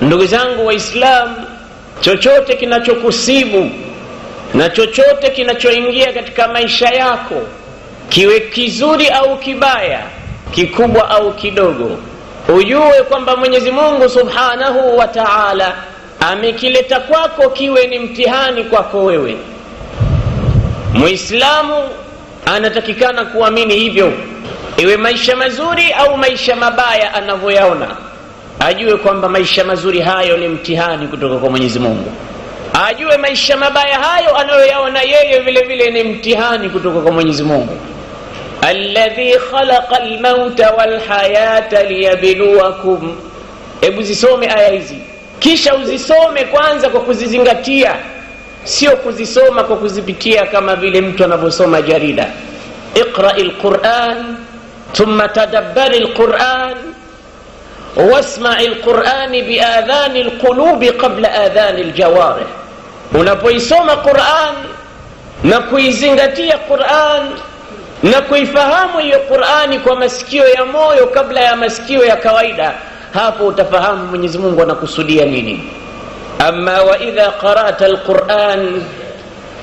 Ndugu zangu Waislamu, chochote kinachokusibu na chochote kinachoingia katika maisha yako, kiwe kizuri au kibaya, kikubwa au kidogo, ujue kwamba Mwenyezi Mungu Subhanahu wa Ta'ala amekileta kwako kiwe ni mtihani kwako wewe. Muislamu anatakikana kuamini hivyo, iwe maisha mazuri au maisha mabaya anavyoyaona, ajue kwamba maisha mazuri hayo ni mtihani kutoka kwa Mwenyezi Mungu. Ajue maisha mabaya hayo anayoyaona yeye vile vile ni mtihani kutoka kwa Mwenyezi Mungu. Alladhi khalaqa al-mauta wal-hayata liyabluwakum. Hebu zisome aya hizi, kisha uzisome kwanza kwa kuzizingatia, sio kuzisoma kwa kuzipitia kama vile mtu anavyosoma jarida. Iqra'il Qur'an thumma tadabbaril Qur'an wasma'il Qur'an biadhanil qulubi qabla adhanil jawarih. Unapoisoma Qur'an na kuizingatia Qur'an na kuifahamu hiyo Qur'ani kwa masikio ya moyo kabla ya masikio ya kawaida, hapo utafahamu Mwenyezi Mungu anakusudia nini. Amma wa idha qara'ta al-Qur'an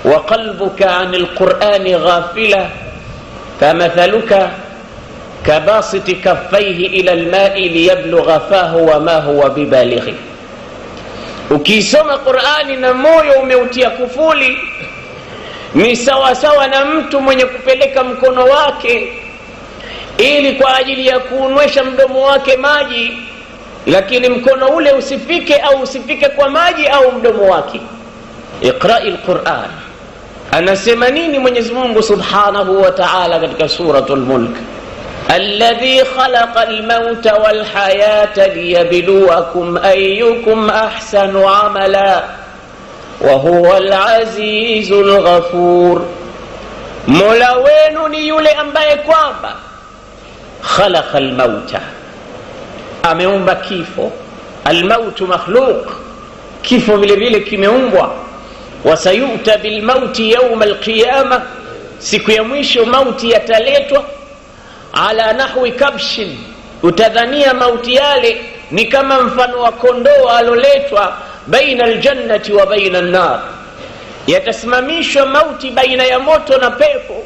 wa qalbuka 'anil Qur'ani ghafila famathaluka kabasiti kaffayhi ila al-ma'i liyablugha fahu wa ma huwa bibalighi. Ukisoma Qur'ani na moyo umeutia kufuli, ni sawa sawa na mtu mwenye kupeleka mkono wake ili kwa ajili ya kuunwesha mdomo wake maji, lakini mkono ule usifike kwa maji au mdomo wake. Iqra'il Qur'an. Anasema nini Mwenyezi Mungu Subhanahu wa Ta'ala katika suratul Mulk? Alladhi khalaqa al-mauta wal-hayata liyabluwakum ayyukum ahsanu amala wa huwa al-azizul ghafur. Mola wenu ni yule ambaye kwamba khalaqa al-mauta, ameumba kifo. Al-mautu makhluq, kifo vile vile kimeumbwa. Wasayuta bil mauti yawm al-qiyamah, siku ya mwisho mauti yataletwa. Ala nahwi kabshin, utadhania mauti yale ni kama mfano wa kondoo aloletwa baina aljannati wa baina an-nar. Yatasimamishwa mauti baina ya moto na pepo.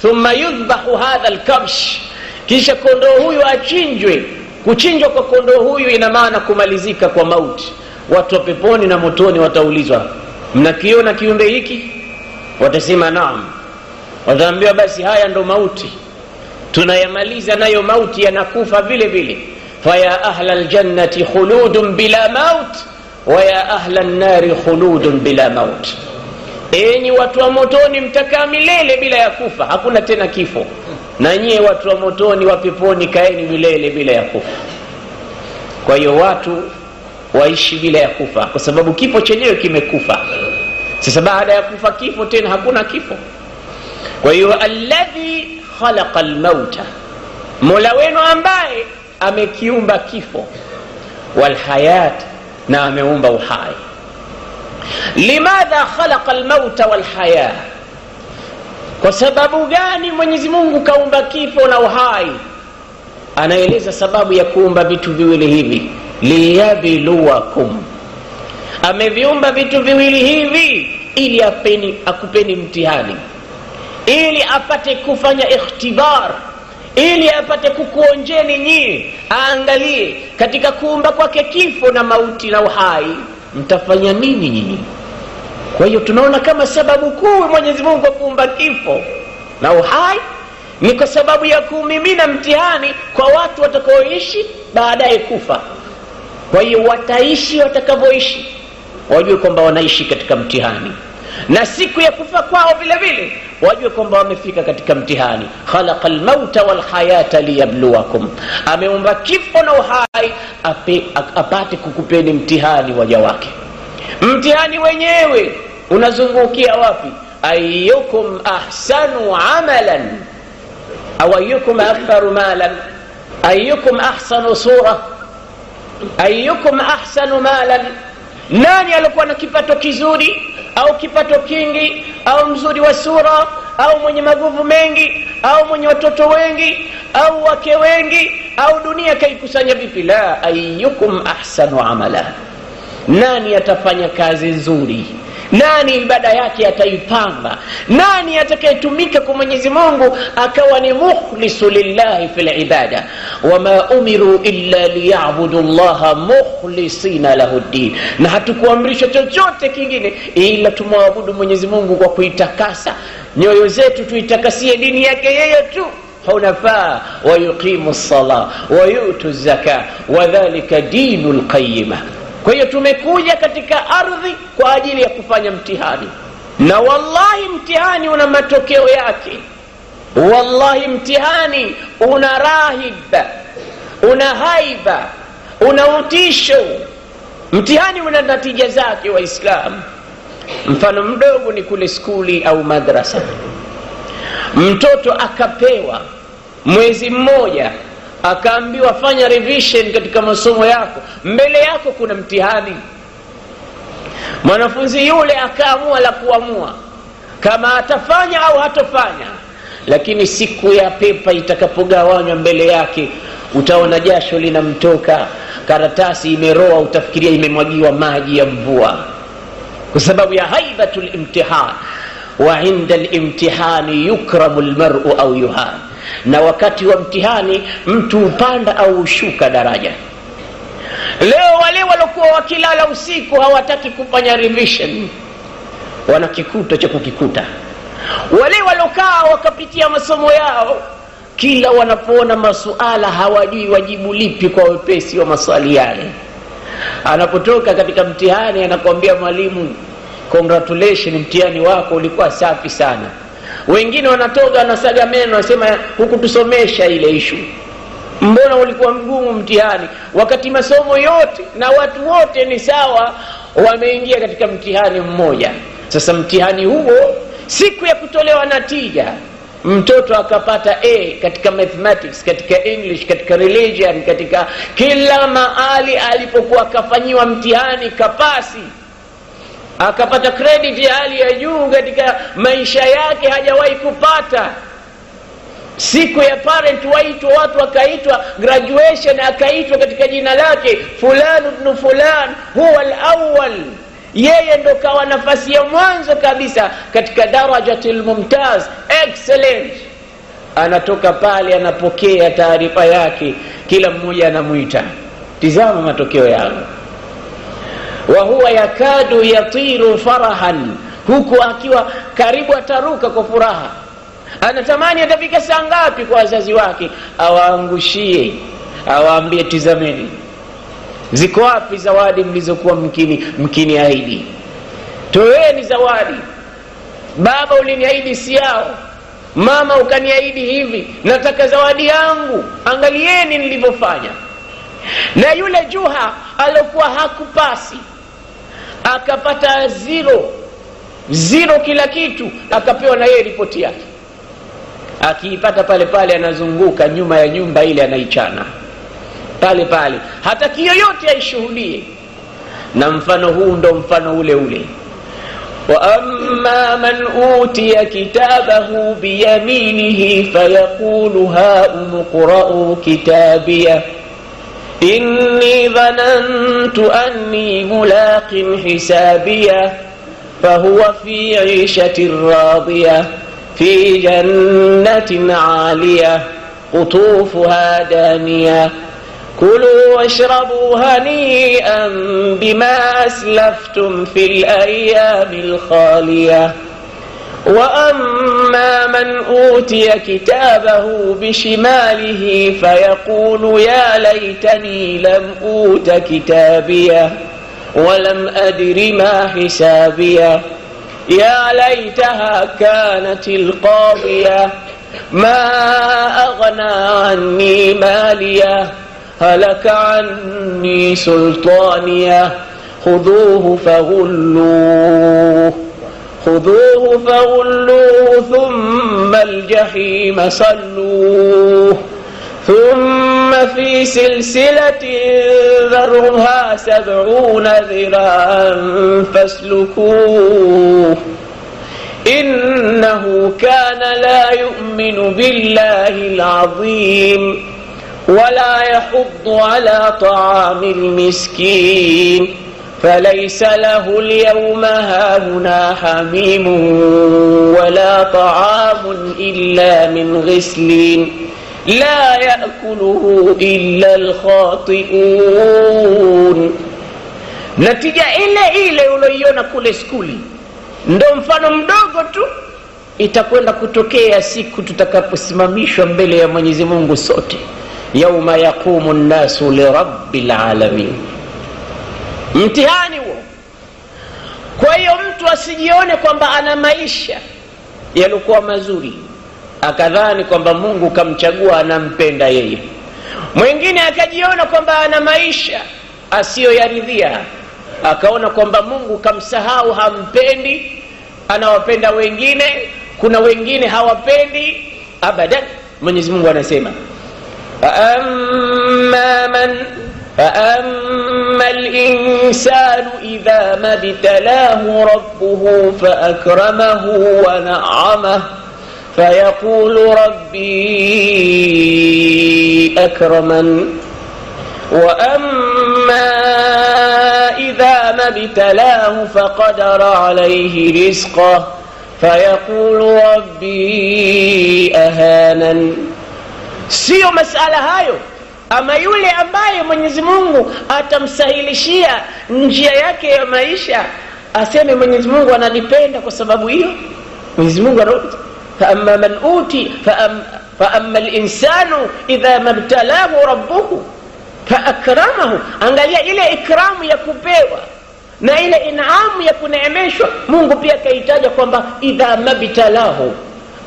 Thumma yudhbahu hadha al-kabsh, kisha kondoo huyu achinjwe. Kuchinjwa kwa kondoo huyu ina maana kumalizika kwa mauti. Watu wa peponi na motoni wataulizwa, mnakiona kiumbe hiki? Watasema naam. Wataambiwa basi haya ndo mauti, tunayamaliza nayo mauti yanakufa vile vile. Faya ahla aljannati khuludun bila maut wa ya ahla an-nari khuludun bila maut. Enyi watu wa motoni mtakaa milele bila ya kufa, hakuna tena kifo. Na nyie watu wa motoni wa peponi kaeni milele bila ya kufa. Kwa hiyo watu waishi bila ya kufa kwa sababu kifo chenyewe kimekufa. Sasa baada ya kufa kifo tena hakuna kifo. Kwa hiyo alladhi khalaqa al-mauta, Mola wenu ambaye amekiumba kifo, wal hayat, na ameumba uhai. Limadha khalaqa al-mauta wal hayat? Kwa sababu gani Mwenyezi Mungu kaumba kifo na uhai? Anaeleza sababu ya kuumba vitu viwili hivi. Liyabluwakum, ameviumba vitu viwili hivi ili akupeni mtihani, ili apate kufanya ikhtibar, ili apate kukuonjeni nyinyi, aangalie katika kuumba kwake kifo na mauti na uhai mtafanya nini nyinyi. Kwa hiyo tunaona kama sababu kuu Mwenyezi Mungu kuumba kifo na uhai ni kwa sababu ya kumimina mtihani kwa watu watakaoishi baadaye kufa. Kwa hiyo wataishi watakavyoishi, wajue kwamba wanaishi katika mtihani, na siku ya kufa kwao vile vile wajue kwamba wamefika katika mtihani. Khalaqal mauta wal hayata liyabluwakum, ameumba kifo na uhai apate kukupeni mtihani waja wake. Mtihani wenyewe unazungukia wapi? Ayyukum ahsanu amalan au ayyukum aktharu malan, ayyukum ahsanu sura, ayyukum ahsanu malan. Nani alikuwa na kipato kizuri au kipato kingi au mzuri wa sura au mwenye maguvu mengi au mwenye watoto wengi au wake wengi au dunia kaikusanya vipi? La, ayyukum ahsanu amala, nani atafanya kazi nzuri, nani ibada yake ataipanga, nani atakayetumika kwa Mwenyezi Mungu akawa ni mukhlisu lillahi fil ibada. Wama umiru illa liya'budu Allaha mukhlisina lahu ad-din, na hatukuamrishwa chochote kingine ila tumwabudu Mwenyezi Mungu kwa kuitakasa nyoyo zetu, tuitakasie dini yake yeye tu, hunafa wa yuqimu as-salah wa yutu az-zakah wa dhalika dinul qayyimah. Kwa hiyo tumekuja katika ardhi kwa ajili ya kufanya mtihani, na wallahi mtihani una matokeo yake. Wallahi mtihani una rahiba, una haiba, una utisho. Mtihani una natija zake Waislamu. Mfano mdogo ni kule skuli au madrasa, mtoto akapewa mwezi mmoja, akaambiwa fanya revision katika masomo yako, mbele yako kuna mtihani. Mwanafunzi yule akaamua la kuamua kama atafanya au hatofanya, lakini siku ya pepa itakapogawanywa mbele yake, utaona jasho linamtoka, karatasi imeroa, utafikiria imemwagiwa maji ya mvua, kwa sababu ya haibatul imtihan. Wa inda al-imtihani yukramu al-mar'u au yuhan, na wakati wa mtihani mtu upanda au ushuka daraja. Leo wale walokuwa wakilala usiku hawataki kufanya revision, wanakikuta cha kukikuta. Wale walokaa wakapitia masomo yao, kila wanapoona masuala hawajui wajibu lipi kwa wepesi wa maswali yale. Anapotoka katika mtihani anakuambia mwalimu, congratulations, mtihani wako ulikuwa safi sana. Wengine wanatoka wanasaga meno, wanasema hukutusomesha ile issue, mbona ulikuwa mgumu mtihani, wakati masomo yote na watu wote ni sawa, wameingia katika mtihani mmoja. Sasa mtihani huo, siku ya kutolewa natija, mtoto akapata A katika mathematics, katika English, katika religion, katika kila mahali alipokuwa akafanyiwa mtihani kapasi, akapata credit ya hali ya juu katika maisha yake hajawahi kupata. Siku ya parent waitwa, watu wakaitwa graduation, akaitwa katika jina lake fulani ibn fulan huwa al-awwal, yeye ndo kawa nafasi ya mwanzo kabisa katika darajatul mumtaz, excellent. Anatoka pale anapokea taarifa yake, kila mmoja anamuita, tizama matokeo yao. Wa huwa yakadu yatiru farahan, huku akiwa karibu ataruka kwa furaha, anatamani atafika saa ngapi kwa wazazi wake awaangushie, awaambie tizameni, ziko wapi zawadi mlizokuwa mkini ahidi, toeni zawadi. Baba uliniahidi si yao, mama ukaniahidi hivi, nataka zawadi yangu, angalieni nilivyofanya. Na yule Juha alikuwa hakupasi, akapata zero kila kitu, akapewa na yeye ripoti yake. Akiipata pale pale anazunguka nyuma ya nyumba ile, anaichana pale pale, hata kiyoyote aishuhudie. Na mfano huu ndo mfano ule ule. Wa amma man utiya kitabahu biyaminihi fayaqulu ha umqra'u kitabiyah inni dhanantu anni mulaqin hisabiyah fahuwa fi 'ishatin radiyah fi jannatin 'aliyah qutufuha daniyah kulu washrabu hani'an bima aslaftum fil ayyamil khaliyah. وأما من أوتي كتابه بشماله فيقول يا ليتني لم أوت كتابيه ولم أدر ما حسابيه يا ليتها كانت القاضية ما أغنى عني ماليه هلك عني سلطانيه خذوه فغلوه ثم الجحيم صلوه ثم في سلسلة ذرعها 70 ذراعا فاسلكوه إنه كان لا يؤمن بالله العظيم ولا يحض على طعام المسكين فليس له اليوم هاهنا حميم ولا طعام إلا من غسلين لا يأكله إلا الخاطئون. Natija ile ile uloiona kule skuli ndo mfano mdogo tu itakwenda kutokea siku tutakaposimamishwa mbele ya Mwenyezi Mungu sote, yauma yaqumu an-nasu li rabbil alamin. Mtihani huo. Kwa hiyo mtu asijione kwamba ana maisha yalikuwa mazuri akadhani kwamba Mungu kamchagua anampenda yeye. Mwingine akajiona kwamba ana maisha asiyoyaridhia akaona kwamba Mungu kamsahau, hampendi, anawapenda wengine, kuna wengine hawapendi abadan. Mwenyezi Mungu anasema فأما الإنسان إذا ما ابتلاه ربه فأكرمه ونعمه فيقول ربي أكرمن وأما إذا ما ابتلاه فقدر عليه رزقه فيقول ربي أهانن. Sio masala hayo. Ama yule ambaye Mwenyezi Mungu atamsahilishia njia yake ya maisha aseme Mwenyezi Mungu ananipenda kwa sababu hiyo. Mwenyezi Mungu anauliza فأما من أوتي فأما الإنسان إذا ما ابتلاه ربه فأكرمه. Angalia ile ikramu ya kupewa na ile inaamu ya kuneemeshwa. Mungu pia kaitaja kwamba idha mabtalahu,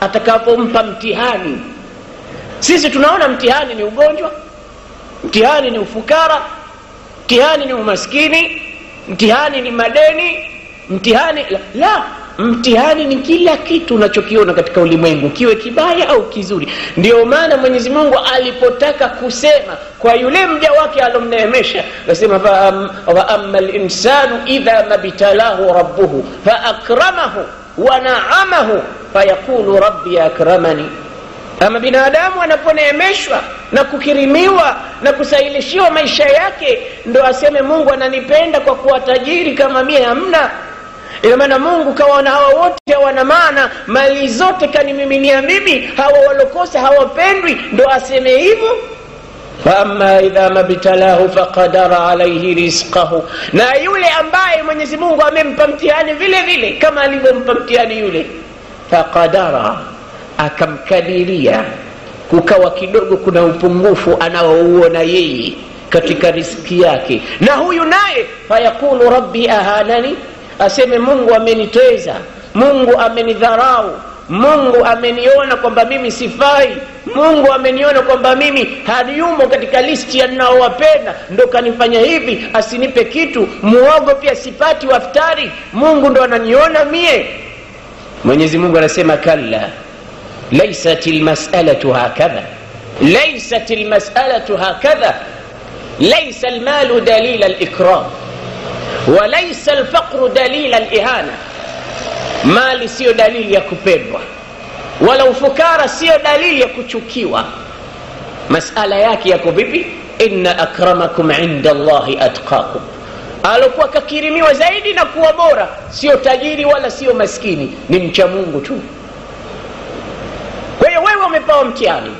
atakapompa mtihani. Sisi tunaona mtihani ni ugonjwa, mtihani ni ufukara, mtihani ni umaskini, mtihani ni madeni, mtihani la mtihani ni kila kitu unachokiona katika ulimwengu, kiwe kibaya au kizuri. Ndio maana Mwenyezi Mungu alipotaka kusema kwa yule mja wake alomneemesha, akasema wa ammal insanu idha mabtalahu rabbuhu fa akramahu wa na'amahu fayaqulu rabbi akramani. Ama binadamu anaponeemeshwa na kukirimiwa na kusahilishiwa maisha yake ndo aseme Mungu ananipenda kwa kuwa tajiri kama mimi hamna. Ina maana Mungu kawaona hawa wote hawana maana, mali zote kanimiminia mimi, hawa walokosa hawapendwi, ndo aseme hivyo. Fama idha mabtalahu faqadara alayhi rizqahu. Na yule ambaye Mwenyezi Mungu amempa mtihani vile vile kama alivyompa mtihani yule, faqadara, akamkadiria, kukawa kidogo kuna upungufu anaouona yeye katika riziki yake, na huyu naye fayaqulu rabbi ahanani, aseme Mungu ameniteza, Mungu amenidharau, Mungu ameniona kwamba mimi sifai, Mungu ameniona kwamba mimi hayumo katika listi ya ninaowapenda, ndo kanifanya hivi, asinipe kitu, muogo pia sipati waftari, Mungu ndo ananiona mie. Mwenyezi Mungu anasema kalla laysat almas'alatu hakadha, laysat almas'alatu hakadha, laysa almalu dalil alikram وليس الفقر دليل الإهانة. mali sio dalili ya kupendwa, wala ufukara sio dalili ya kuchukiwa. Masala yake yako vipi? inna akramakum inda Allahi atqakum. Alokuwa kakirimiwa zaidi na kuwa bora sio tajiri wala sio maskini, ni mcha Mungu tu. Kwa hiyo wewe umepewa mtihani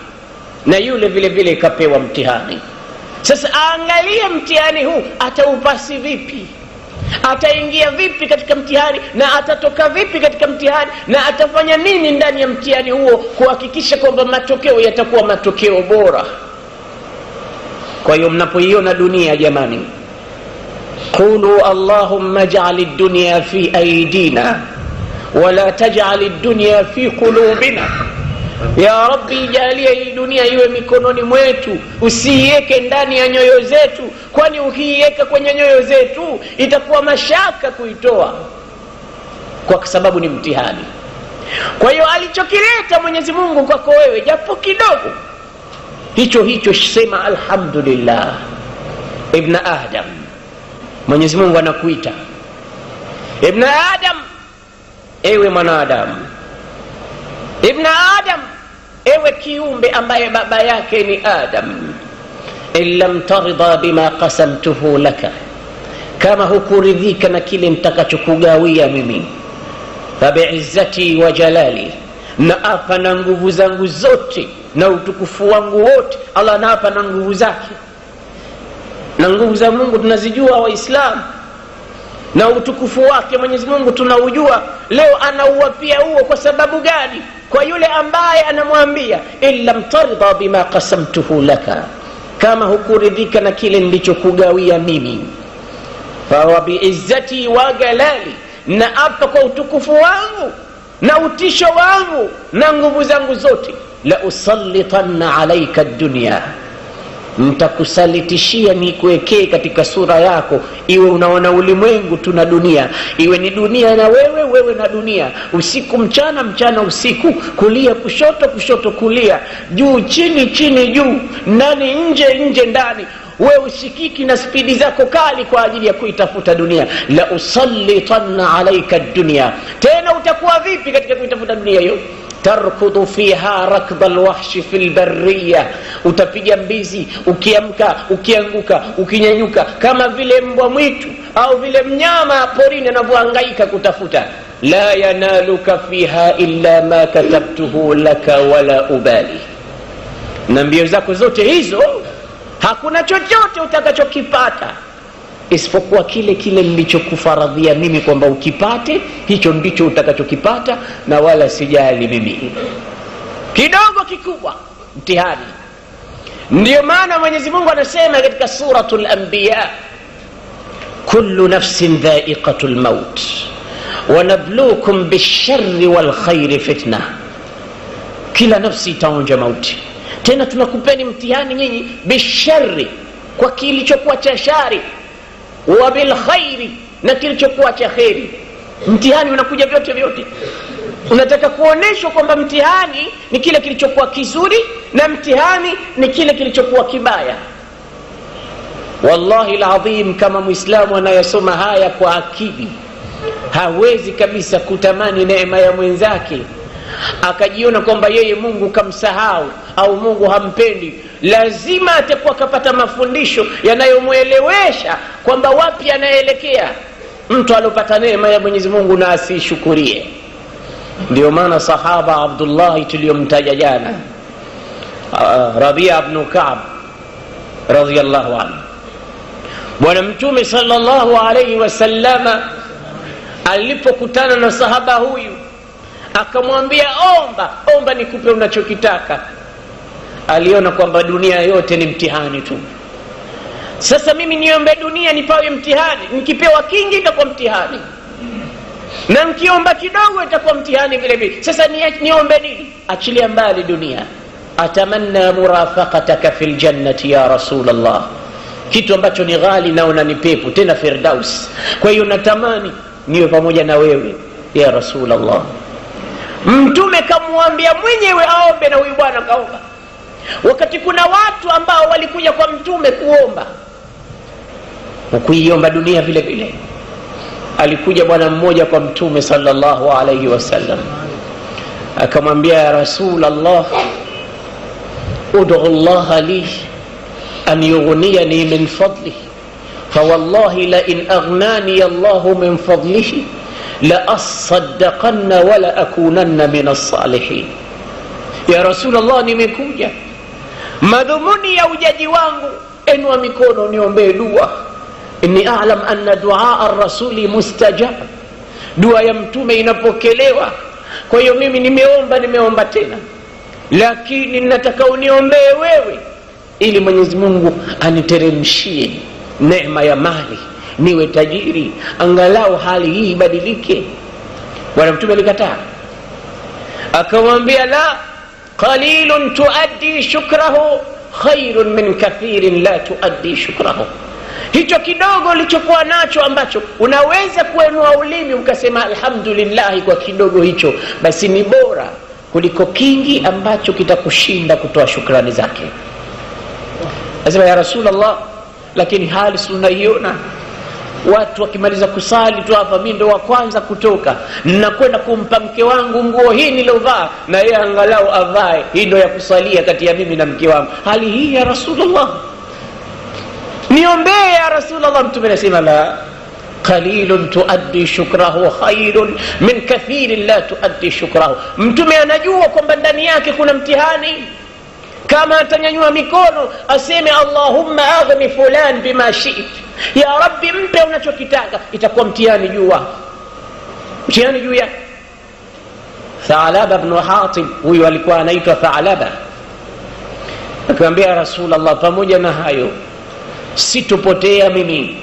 na yule vile vile kapewa mtihani. Sasa angalia mtihani huu ataupasi vipi, ataingia vipi katika mtihani, na atatoka vipi katika mtihani, na atafanya nini ndani ya mtihani huo kuhakikisha kwamba matokeo yatakuwa matokeo bora. Kwa hiyo mnapoiona dunia jamani, qulu allahumma ij'al ad-dunya fi aydina wala taj'al ad-dunya fi qulubina. Ya Rabbi, jalia hii dunia iwe mikononi mwetu, usiiweke ndani ya nyoyo zetu, kwani ukiiweka kwenye nyoyo zetu itakuwa mashaka kuitoa, kwa sababu ni mtihani. Kwa hiyo alichokileta Mwenyezi Mungu kwako wewe japo kidogo, hicho sema alhamdulillah. Ibn Adam, Mwenyezi Mungu anakuita Ibn Adam, ewe mwanadamu. Ibn Adam, ewe kiumbe ambaye baba yake ni Adam. illam tarida bima qasamtuhu laka, kama hukuridhika na kile nitakachokugawia mimi, fabi'izzati wa jalali, na apa na nguvu zangu zote na utukufu wangu wote. Allah anaapa na nguvu zake, na nguvu za Mungu tunazijua Waislamu, na utukufu wake Mwenyezi Mungu tunaujua. Leo anauapia huo kwa sababu gani? Kwa yule ambaye anamwambia illam tarda bima qasamtuhu laka, kama hukuridhika na kile nilichokugawia mimi, fa bi'izzati wa jalali, na apa kwa utukufu wangu na utisho wangu na nguvu zangu zote, la usallitanna alayka ad-dunya, nitakusalitishia nikuwekee katika sura yako, iwe unaona ulimwengu tuna dunia, iwe ni dunia na wewe na dunia, usiku mchana, mchana usiku, kulia kushoto, kushoto kulia, juu chini, chini juu, ndani nje, nje ndani, wewe ushikiki na spidi zako kali kwa ajili ya kuitafuta dunia. La usallitanna alayka ad-dunya. Tena utakuwa vipi katika kuitafuta dunia hiyo? Tarkudu fiha rakba alwahshi fil barriya, utapiga mbizi, ukiamka, ukianguka, ukinyanyuka, kama vile mbwa mwitu au vile mnyama porini anavyohangaika kutafuta. La yanaluka fiha illa ma katabtuhu laka wala ubali, na mbio zako zote hizo hakuna chochote utakachokipata isipokuwa kile kile nilichokufaradhia mimi kwamba ukipate, hicho ndicho utakachokipata, na wala sijali mimi. Kidogo kikubwa mtihani. Ndio maana Mwenyezi Mungu anasema katika suratul Anbiya, kullu nafsin dha'iqatul maut wa nabluukum bish-sharri wal khairi fitna, kila nafsi itaonja mauti. Tena tunakupeni mtihani nyinyi bisharri, kwa kilichokuwa cha shari, wa bil khairi, na kilichokuwa cha khairi. Mtihani unakuja vyote vyote. Unataka kuoneshwa kwamba mtihani ni kile kilichokuwa kizuri na mtihani ni kile kilichokuwa kibaya. Wallahi alazim, kama Muislamu anayesoma haya kwa akili, hawezi kabisa kutamani neema ya mwenzake akajiona kwamba yeye Mungu kamsahau au Mungu hampendi. Lazima atakuwa kapata mafundisho yanayomuelewesha kwamba wapi anaelekea. Mtu alopata neema ya Mwenyezi Mungu na asishukurie. Ndio maana sahaba Abdullah tuliyomtaja jana, Rabi'a ibn Ka'b radhiyallahu anhu, Bwana Mtume sallallahu alayhi wasallama alipokutana na sahaba huyu akamwambia, omba nikupe unachokitaka. Aliona kwamba dunia yote ni mtihani tu. Sasa mimi niombe dunia nipawe mtihani, nikipewa kingi itakuwa mtihani, na nikiomba kidogo itakuwa mtihani vile vile. Sasa niombe nini? Achilia mbali dunia. Atamanna murafaqataka fil jannati ya Rasulullah, kitu ambacho ni ghali naona ni pepo, tena Firdaus. Kwa hiyo natamani niwe pamoja na wewe ya Rasulullah. Mtume kamwambia mwenyewe aombe, na huyu bwana kaomba. Wakati kuna watu ambao walikuja kwa Mtume kuomba, kuiomba dunia vile vile. Alikuja bwana mmoja kwa Mtume sallallahu alayhi wasallam, akamwambia, ya Rasulullah, ud'u Allah li an yughniyani min fadlihi, fa wallahi la in aghnani Allah min fadlihi la asaddaqanna wala akunanna min as-salihin. Ya Rasulullah, nimekuja, madhumuni ya ujaji wangu, enua mikono niombee dua. Inni a'lam anna du'a ar-rasuli mustajab, dua ya Mtume inapokelewa. Kwa hiyo mimi nimeomba tena, lakini nataka uniombee wewe ili Mwenyezi Mungu aniteremshie neema ya mali, niwe tajiri, angalau hali hii ibadilike. Bwana Mtume alikataa, akamwambia, la, qalilun tuaddi shukrahu khairun min kathirin la tuaddi shukrahu. Hicho kidogo ulichokuwa nacho ambacho unaweza kuenua ulimi ukasema alhamdulillah kwa kidogo hicho, basi ni bora kuliko kingi ambacho kitakushinda kutoa shukrani zake. Asema, ya Rasulullah, lakini hali tunaiona watu wakimaliza kusali tu hapa, mimi ndo wa kwanza kutoka, ninakwenda kumpa mke wangu nguo hii nilovaa, na yeye angalau avae, hii ndo ya kusalia kati ya mimi na mke wangu. Hali hii ya Rasulullah, niombee ya Rasulullah. Mtume anasema, la, qalilun tuaddi shukrahu khairun min kathirin la tuaddi shukrahu. Mtume anajua kwamba ndani yake kuna mtihani. Kama atanyanyua mikono aseme Allahumma aghni fulan bima shi'it, ya Rabbi mpe unachokitaka, itakuwa mtihani juu wako, mtihani juu yake. Tha'laba ibn Hatib, huyu alikuwa anaitwa Tha'laba, akamwambia Rasulullah, pamoja na hayo sitopotea mimi.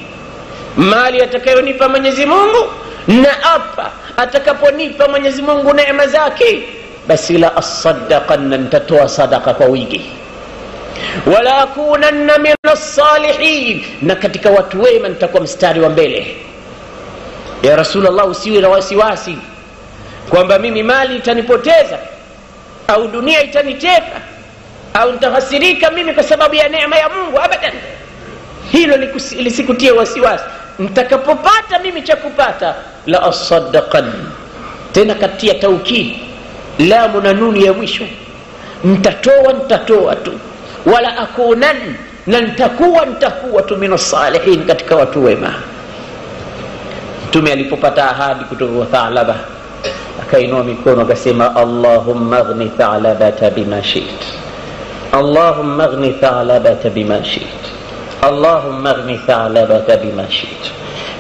Mali atakayonipa Mwenyezi Mungu, na apa atakaponipa Mwenyezi Mungu neema zake, basi la asaddaqanna, nitatoa sadaqa kwa wingi. Wala akunanna min as-salihin, na katika watu wema nitakuwa mstari wa mbele. Ya Rasulullah, usiwe na wasiwasi kwamba mimi mali itanipoteza au dunia itaniteka au nitahasirika mimi kwa sababu ya neema ya Mungu. Abadan, hilo lisikutie wasiwasi. Nitakapopata mimi cha kupata, la asaddaqan, tena katia taukid, lamu na nuni ya mwisho, nitatoa tu. Wala akunan, na nitakuwa tu min as-salihin, katika watu wema. Mtume alipopata ahadi kutoka kwa Tha'laba, akainua mikono akasema Allahumma aghni Tha'labata bima shi'ta, Allahumma aghni Tha'labata bima shi'ta, Allahumma aghni Tha'labata bima shi'ta.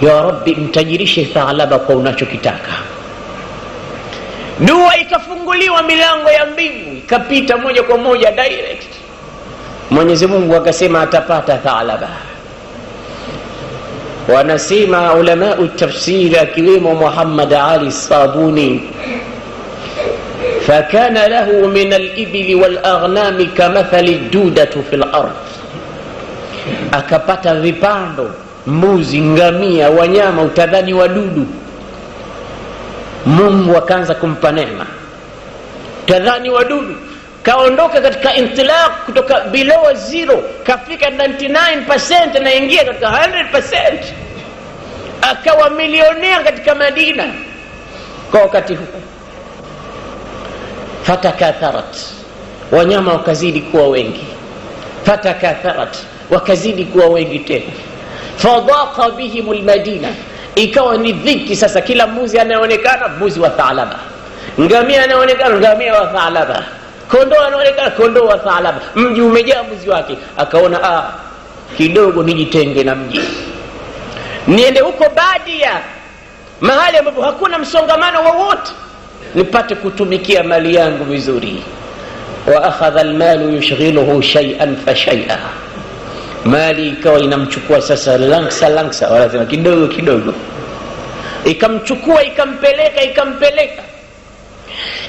Ya Rabbi, mtajirishe Tha'laba kwa unachokitaka. Dua ikafunguliwa milango ya mbingu, ikapita moja kwa moja direct. Mwenyezi Mungu akasema atapata Tha'laba. Wanasema ulama utafsiri akiwemo Muhammad Ali Sabuni, fakana lahu min al-ibli wal-aghnami kamathali dudatu fil ardh, akapata vipando, mbuzi, ngamia, wanyama utadhani wadudu. Mungu akaanza kumpa neema, utadhani wadudu. Kaondoka katika intilaq kutoka below zero, kafika 99% na ingia katika 100%, akawa milionea katika Madina kwa wakati huo. Fatakatharat, wanyama wakazidi kuwa wengi. Fatakatharat, wakazidi kuwa wengi tena. Fadaqa bihimul Madina, ikawa ni dhiki sasa. Kila mbuzi anaonekana mbuzi wa Tha'laba, ngamia anaonekana ngamia wa Tha'laba, kondoo anaonekana kondoo wa Tha'laba. Mji umejaa mbuzi wake. Akaona kidogo nijitenge na mji, niende huko badia, mahali ambapo hakuna msongamano wowote, nipate kutumikia mali yangu vizuri. Wa akhadha almalu yushghiluhu shay'an fa shay'a, mali ikawa inamchukua sasa langsa, wanasema kidogo kidogo, ikamchukua ikampeleka.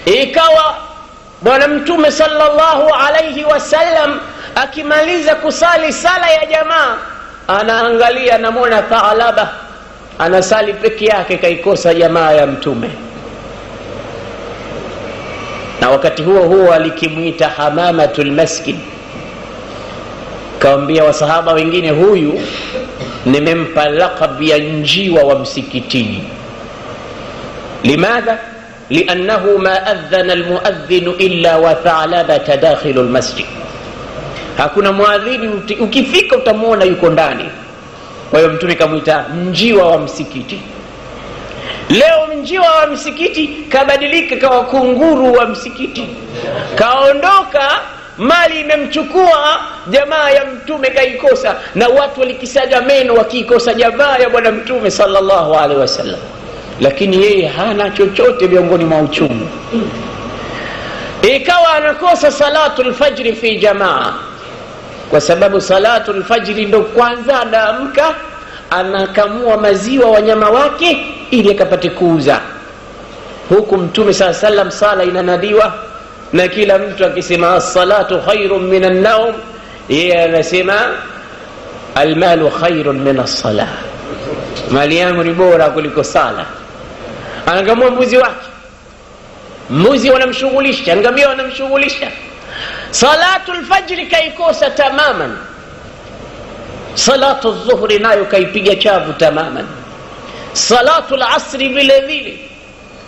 Ikawa Bwana Mtume sallallahu alayhi wasallam akimaliza kusali sala ya jamaa, anaangalia, anamwona Tha'laba anasali peke yake, kaikosa jamaa ya Mtume. Na wakati huo alikimuita hamamatul masjid, kaambia wasahaba wengine, huyu nimempa laqab ya njiwa wa msikitini. Limadha? Liannahu ma adhana almuadhdhin illa wa Tha'labata dakhilu almasjid. Hakuna muadhini ukifika utamuona yuko ndani. Kwa hiyo Mtume kamuita njiwa wa msikiti. Leo njiwa wa msikiti kabadilika kawa kunguru wa msikiti. Kaondoka, mali imemchukua, jamaa ya Mtume kaikosa, na watu walikisaga meno wakikosa jamaa ya Bwana Mtume sallallahu alaihi wasallam. Lakini yeye hana chochote miongoni mwa uchungu. Ikawa anakosa salatul fajri fi jamaa, kwa sababu salatul fajri ndo kwanza anaamka, anakamua maziwa wanyama wake ili akapate kuuza. Huku Mtume sallallahu alaihi wasallam sala inanadiwa, na kila mtu akisema as-salatu khairun minan nawm, yeye anasema al-malu khairun min as-salah, mali yangu ni bora kuliko sala. Anakamua mbuzi wake, mbuzi wanamshughulisha, ngamia wanamshughulisha. Salatul fajri kaikosa tamaman, salatu dhuhri nayo kaipiga chavu tamaman, salatul asri vile vile,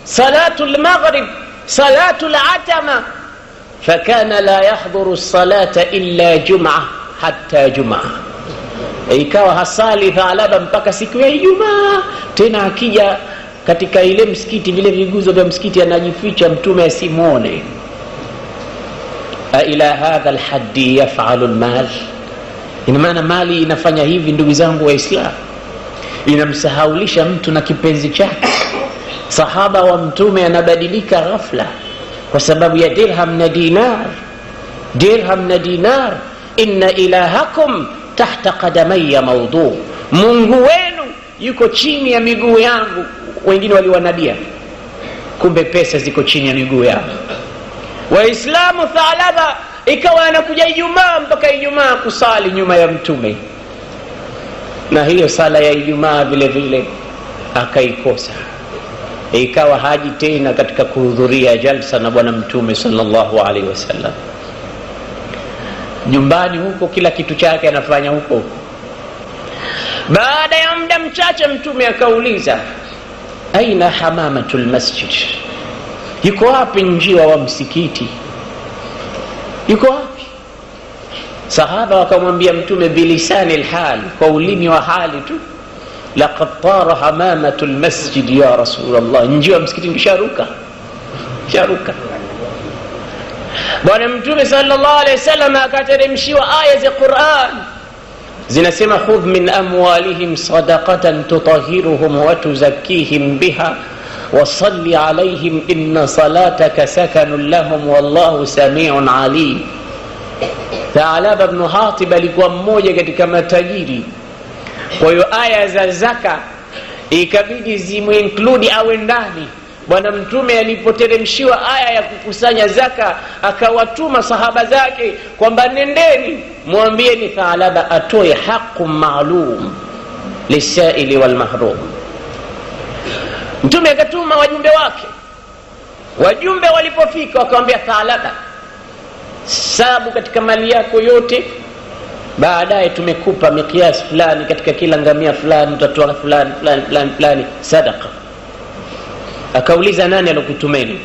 salatul maghrib, salatul atama. Fakana la yahdhuru as-salata illa jum'a hatta jum'a, ikawa hasali Thalaba mpaka siku ya Ijumaa. Tena akija katika ile msikiti, vile viguzo vya msikiti anajificha mtume asimuone. Ila hadha alhaddi yaf'alu almal. Ina maana mali inafanya hivi, ndugu zangu Waislamu, inamsahaulisha mtu na kipenzi chake. Sahaba wa mtume anabadilika ghafla kwa sababu ya dirham na dinar. Dirham na dinar. Inna ilahakum tahta qadamayya mawdu, Mungu wenu yuko chini ya miguu yangu. Wengine waliwanadia, kumbe pesa ziko chini ya miguu yao. Waislamu Thalaba ikawa anakuja Ijumaa mpaka Ijumaa kusali nyuma ya mtume, na hiyo sala ya Ijumaa vile vile akaikosa. Ikawa haji tena katika kuhudhuria jalsa na bwana mtume sallallahu alaihi wasallam. Nyumbani huko kila kitu chake anafanya huko. Baada ya muda mchache mtume akauliza, aina hamamatul masjid, yuko wapi njiwa wa msikiti, yuko wapi? Sahaba wakamwambia mtume bilisani alhal, kwa ulimi wa hali tu, laqad tara hamamatul masjid ya Rasulullah, njiwa msikiti kisharuka. Bwana mtume sallallahu alaihi wasallam akateremshiwa aya za Qur'an zinasema, khudh min amwalihim sadaqatan tutahhiruhum wa tuzakkihim biha wa salli alaihim inna salataka sakanun lahum wallahu samiun alim. Thalaba ibn Hatib alikuwa mmoja katika matajiri, kwa hiyo aya za zaka ikabidi zimuinclude awe ndani. Bwana mtume alipoteremshiwa aya ya kukusanya zaka akawatuma sahaba zake kwamba nendeni muambieni Thalaba atoe haqu maalum lisaili wal mahrum. Mtume akatuma wajumbe wake. Wajumbe walipofika wakamwambia Thalaba, sabu katika mali yako yote, baadaye tumekupa mikiasi fulani katika kila ngamia fulani, utatoa fulani sadaqa. Akauliza, nani alokutumeni?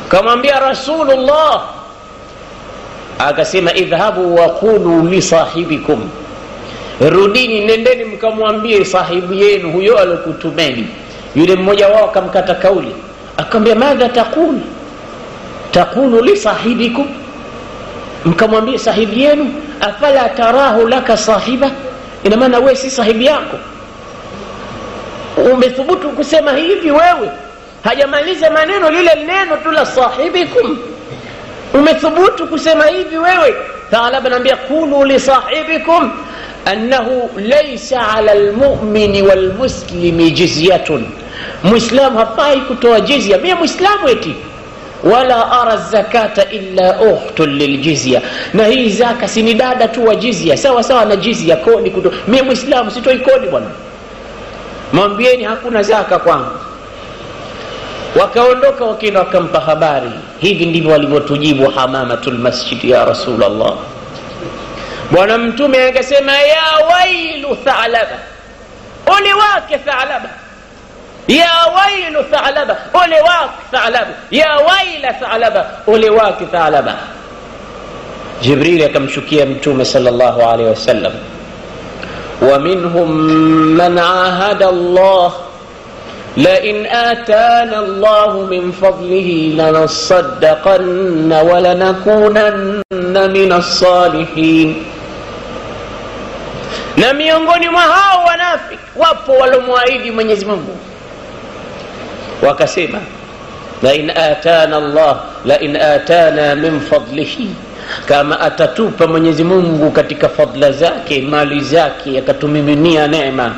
Kamwambia Rasulullah. Akasema, idhhabu wa qulu li sahibikum, rudini nendeni mkamwambie sahibu yenu huyo alokutumeni. Yule mmoja wao akamkata kauli, akamwambia, madha taqul? Taqulu li sahibikum, mkamwambie sahibu yenu, afala tarahu laka sahiba, ina maana wewe si sahibi yako? Umethubutu kusema hivi wewe? Hajamaliza maneno lile neno tu la sahibikum, umethubutu kusema hivi wewe? Thalaba anambia, qulu li sahibikum annahu laysa ala almu'mini walmuslimi jizyatun, muislamu hafai kutoa jizya. Mimi muislamu eti, wala ara zakata illa ukhtun liljizya, na hii zaka si ni dada tu wa jizya, sawa sawa na jizya, kodi kutoa. Mimi muislamu sitoi kodi bwana, mwambieni hakuna zaka kwangu. Wakaondoka wakienda wakampa habari. Hivi ndivyo walivyotujibu hamamatul masjid ya Rasulullah. Bwana mtume akasema, ya wailu Thalaba, ole wake Thalaba, ya wailu Thalaba, ole wake Thalaba, ya waila Thalaba, ole wake Thalaba. Jibril akamshukia mtume sallallahu alaihi wasallam, ومنهم من عاهد الله لئن آتانا الله من فضله لنصدقن ولنكونن من الصالحين. Na miongoni mwa hao wanafiki wapo walomwaahidi Mwenyezi Mungu, wakasema, لئن آتانا الله لئن آتانا من فضله, kama atatupa Mwenyezi Mungu katika fadla zake, mali zake, akatumiminia neema,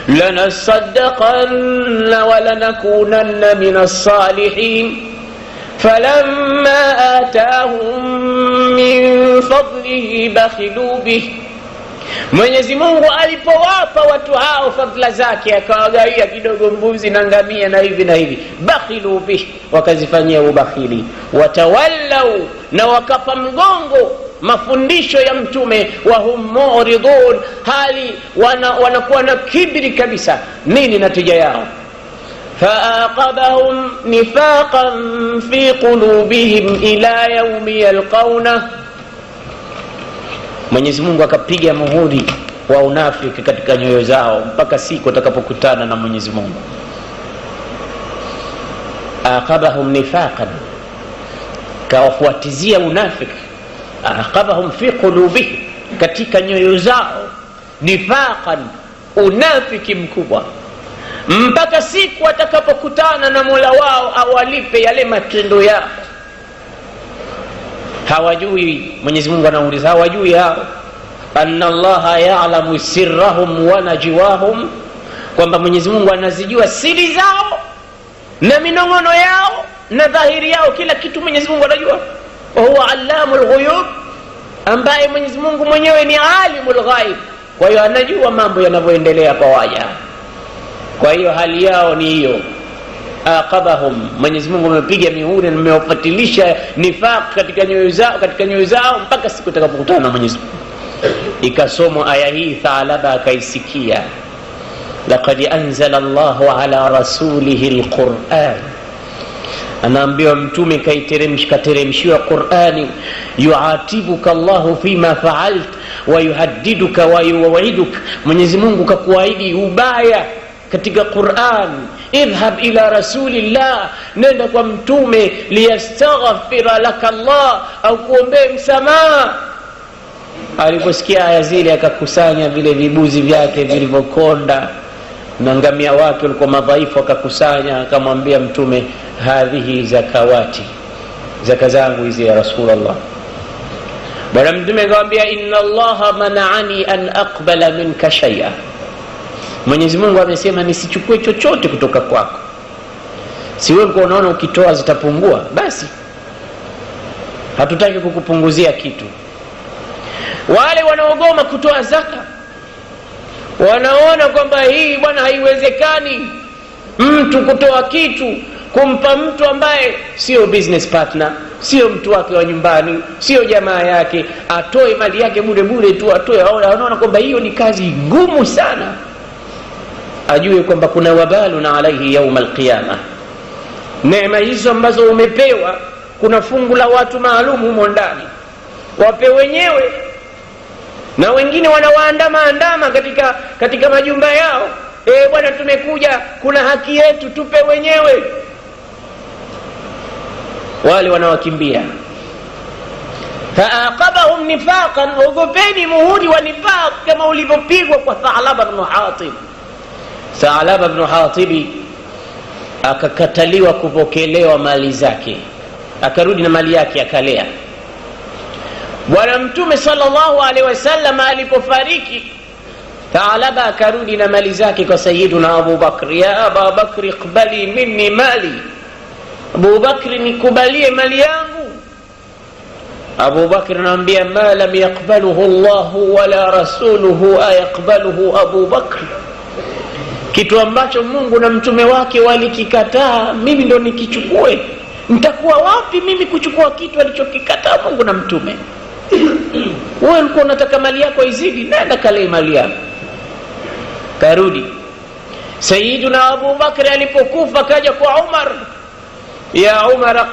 lanasaddaqanna wa lanakunanna minas salihin. Falamma atahum min fadlihi bakhilu bih, Mwenyezi Mungu alipowapa watu hao fadla zake akawagawia kidogo mbuzi na ngamia na hivi na hivi, bakhilu bih, wakazifanyia ubakhili. Watawallau, na wakapa mgongo mafundisho ya mtume, wa hum mu'ridun, hali wanakuwa na kibri kabisa. Nini natija yao? faaqabahum nifaqan fi qulubihim ila yawmi yalqawna, Mwenyezi Mungu akapiga muhuri wa unafiki katika nyoyo zao mpaka siku watakapokutana na Mwenyezi Mungu. Aqabahum nifaqan, kawafuatizia unafiki. Aqabahum fi qulubihim, katika nyoyo zao, nifaqan, unafiki mkubwa, mpaka siku watakapokutana na Mola wao awalipe yale matendo yao. Hawajui, Mwenyezi Mungu anauliza, hawajui hao anna Allaha ya'lamu sirrahum wa najwahum, kwamba Mwenyezi Mungu anazijua siri zao na minongono yao na dhahiri yao, kila kitu Mwenyezi Mungu anajua. Huwa allamul ghuyub, ambaye Mwenyezi Mungu mwenyewe ni alimul ghaib, kwa hiyo anajua mambo yanavyoendelea kwa waja. Kwa hiyo hali yao ni hiyo. Aqabahum, Mwenyezi Mungu amepiga mihuri na amewafatilisha nifaq katika nyoyo zao mpaka siku itakapokutana na Mwenyezi Mungu. Ikasomwa aya hii, Thalaba akaisikia, laqad anzala Allahu ala rasulihi alquran, anaambiwa mtume kaiteremshiwa Qur'ani, yuatibuka Allahu fima fa'alt wa yuhaddiduka wa yuwa'iduka, Mwenyezi Mungu kakuahidi ubaya katika Qur'an. Idhhab ila rasulillah, nenda kwa mtume, liyastaghfira laka Allah, au kuombee msamaha. Aliposikia aya zile akakusanya vile vibuzi vyake vilivyokonda na ngamia wake walikuwa madhaifu, akakusanya akamwambia mtume, hadhihi zakawati, zaka zangu hizi ya Rasulullah. Bwana mtume akamwambia, inna Allaha mana'ani an aqbala minka shay'a, Mwenyezi Mungu amesema nisichukue chochote kutoka kwako. Si wewe unaona ukitoa zitapungua? Basi hatutaki kukupunguzia kitu. Wale wanaogoma kutoa zaka wanaona kwamba hii bwana haiwezekani mtu kutoa kitu kumpa mtu ambaye sio business partner, sio mtu wake wa nyumbani, sio jamaa yake, atoe mali yake bure tu, atoe. Wanaona kwamba hiyo ni kazi ngumu sana. Ajue kwamba kuna wabalu na alaihi yaum alqiyama. Neema hizo ambazo umepewa, kuna fungu la watu maalum humo ndani, wape wenyewe. Na wengine wanawaandama katika majumba yao, bwana tumekuja, kuna haki yetu, tupe wenyewe. Wale wanawakimbia. Faaqabahum nifaqan, ogopeni muhuri wa nifaq kama ulivyopigwa kwa Thalaba ibn Hatib. Thalaba ibn Hatib akakataliwa kupokelewa mali zake, akarudi na mali yake akalea. Bwana Mtume sallallahu alaihi wasallam alipofariki, Thalaba akarudi na mali zake kwa Sayyiduna Abu Bakr. Ya Abu Bakr, iqbali minni mali, Abu Bakr nikubalie mali yangu. Abu Bakr anamwambia, ma lam yaqbaluhu Allahu wala rasuluhu ayaqbaluhu Abu Bakr, kitu ambacho Mungu na mtume wake walikikataa mimi ndo nikichukue? Nitakuwa wapi mimi kuchukua kitu alichokikataa Mungu na mtume? Wewe ulikuwa unataka mali yako izidi, nenda kale mali yako. Karudi. Sayyiduna Abu Bakr alipokufa kaja kwa Umar, ya Umar,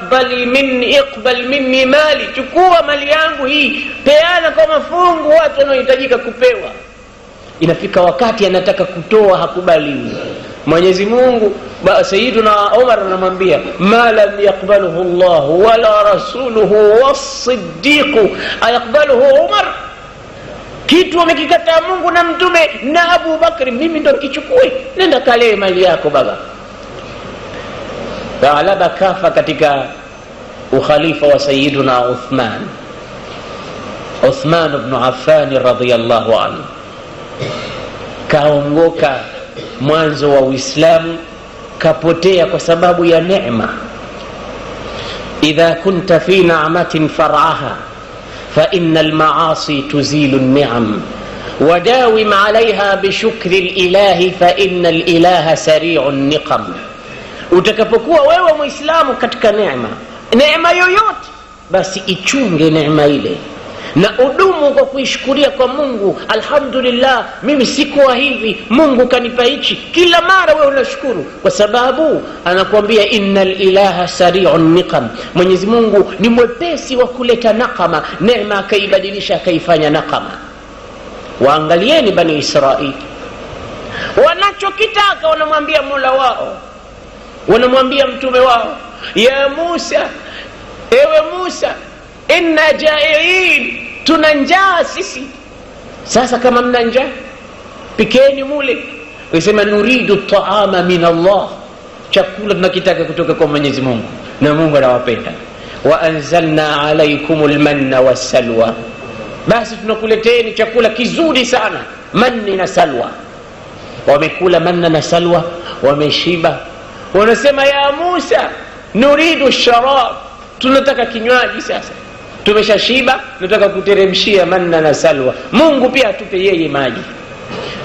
iqbal minni mali, chukua mali yangu hii, peana kwa mafungu watu wanaohitajika kupewa. Inafika wakati anataka kutoa, hakubaliwi. Mwenyezi Mungu, Sayyiduna Umar anamwambia, ma lam yaqbaluhu Allah wala rasuluhu was-siddiq ayaqbaluhu Umar, kitu wamekikataa Mungu na mtume na Abu Bakr, mimi ndo kichukue? Nenda kale mali yako baba. Thalaba kafa katika ukhalifa wa Sayyiduna Uthman ibn Affan radhiyallahu anhu. Kaongoka mwanzo wa Uislamu, kapotea kwa sababu ya neema. Idha kunta fi na'matin far'aha fa innal ma'asi tuzilu an-ni'am wadawim 'alayha bi shukri al-ilahi fa innal ilaha sari'un niqam. Utakapokuwa wewe Muislamu katika neema yoyote, basi ichunge neema ile na udumu kwa kuishukuria kwa Mungu. Alhamdulillah, mimi sikuwa hivi, Mungu kanipa hichi. Kila mara wewe unashukuru, kwa sababu anakuambia innal ilaha sari'un niqam, Mwenyezi Mungu ni mwepesi wa kuleta nakama. Neema akaibadilisha akaifanya nakama. Waangalieni Bani Israili, wanachokitaka wanamwambia Mola wao, wanamwambia mtume wao, ya Musa, ewe Musa, inna ja'in, tuna njaa sisi. Sasa kama mna njaa, pikeni mule. Wasema nuridu ta'ama min Allah, chakula tunakitaka kutoka kwa Mwenyezi Mungu, na Mungu anawapenda. Wa anzalna alaykumul manna wassalwa, basi tunakuleteni chakula kizuri sana, manni na salwa. Wamekula manna na salwa, wameshiba. Wanasema ya Musa, nuridu sharab, tunataka kinywaji sasa, tumeshashiba, tunataka kuteremshia manna na salwa. Mungu pia atupe yeye maji.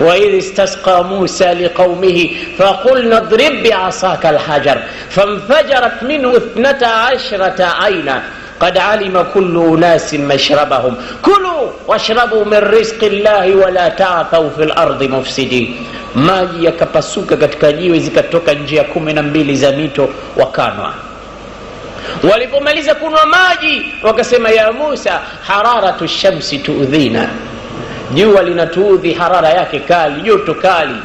wa idh istasqa Musa liqaumihi faqulna idrib bi'asaka alhajar fanfajarat minhu 12 ayna قد علم كل أناس مشربهم كلوا واشربوا من رزق الله ولا تعثوا في الأرض مفسدين. Maji yakapasuka katika jiwe, zikatoka njia 12 za mito, wakanwa. Walipomaliza kunwa maji wakasema ya Musa, hararatu shamsi tuudhina, jua linatuudhi, harara yake kali, joto kali.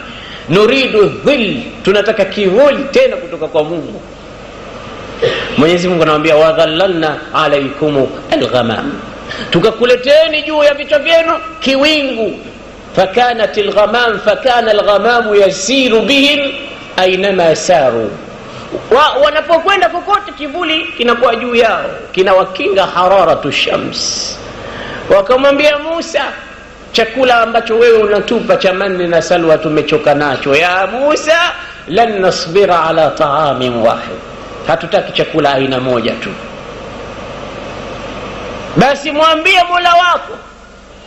Nuridu dhill, tunataka kivuli tena kutoka kwa Mungu. Mwenyezi Mungu anamwambia wadhallalna alaykum alghamam, tukakuleteni juu ya vichwa vyenu kiwingu. Fakanat alghamam, fakana alghamamu yasiru bihim aynama saru, wanapokwenda kokote kivuli kinakuwa juu yao, kinawakinga hararatu shams. Wakamwambia Musa, chakula ambacho wewe unatupa cha manni na salwa tumechoka nacho. Ya Musa, lan nasbira ala ta'amin wahid, hatutaki chakula aina moja tu. Basi mwambie Mola wako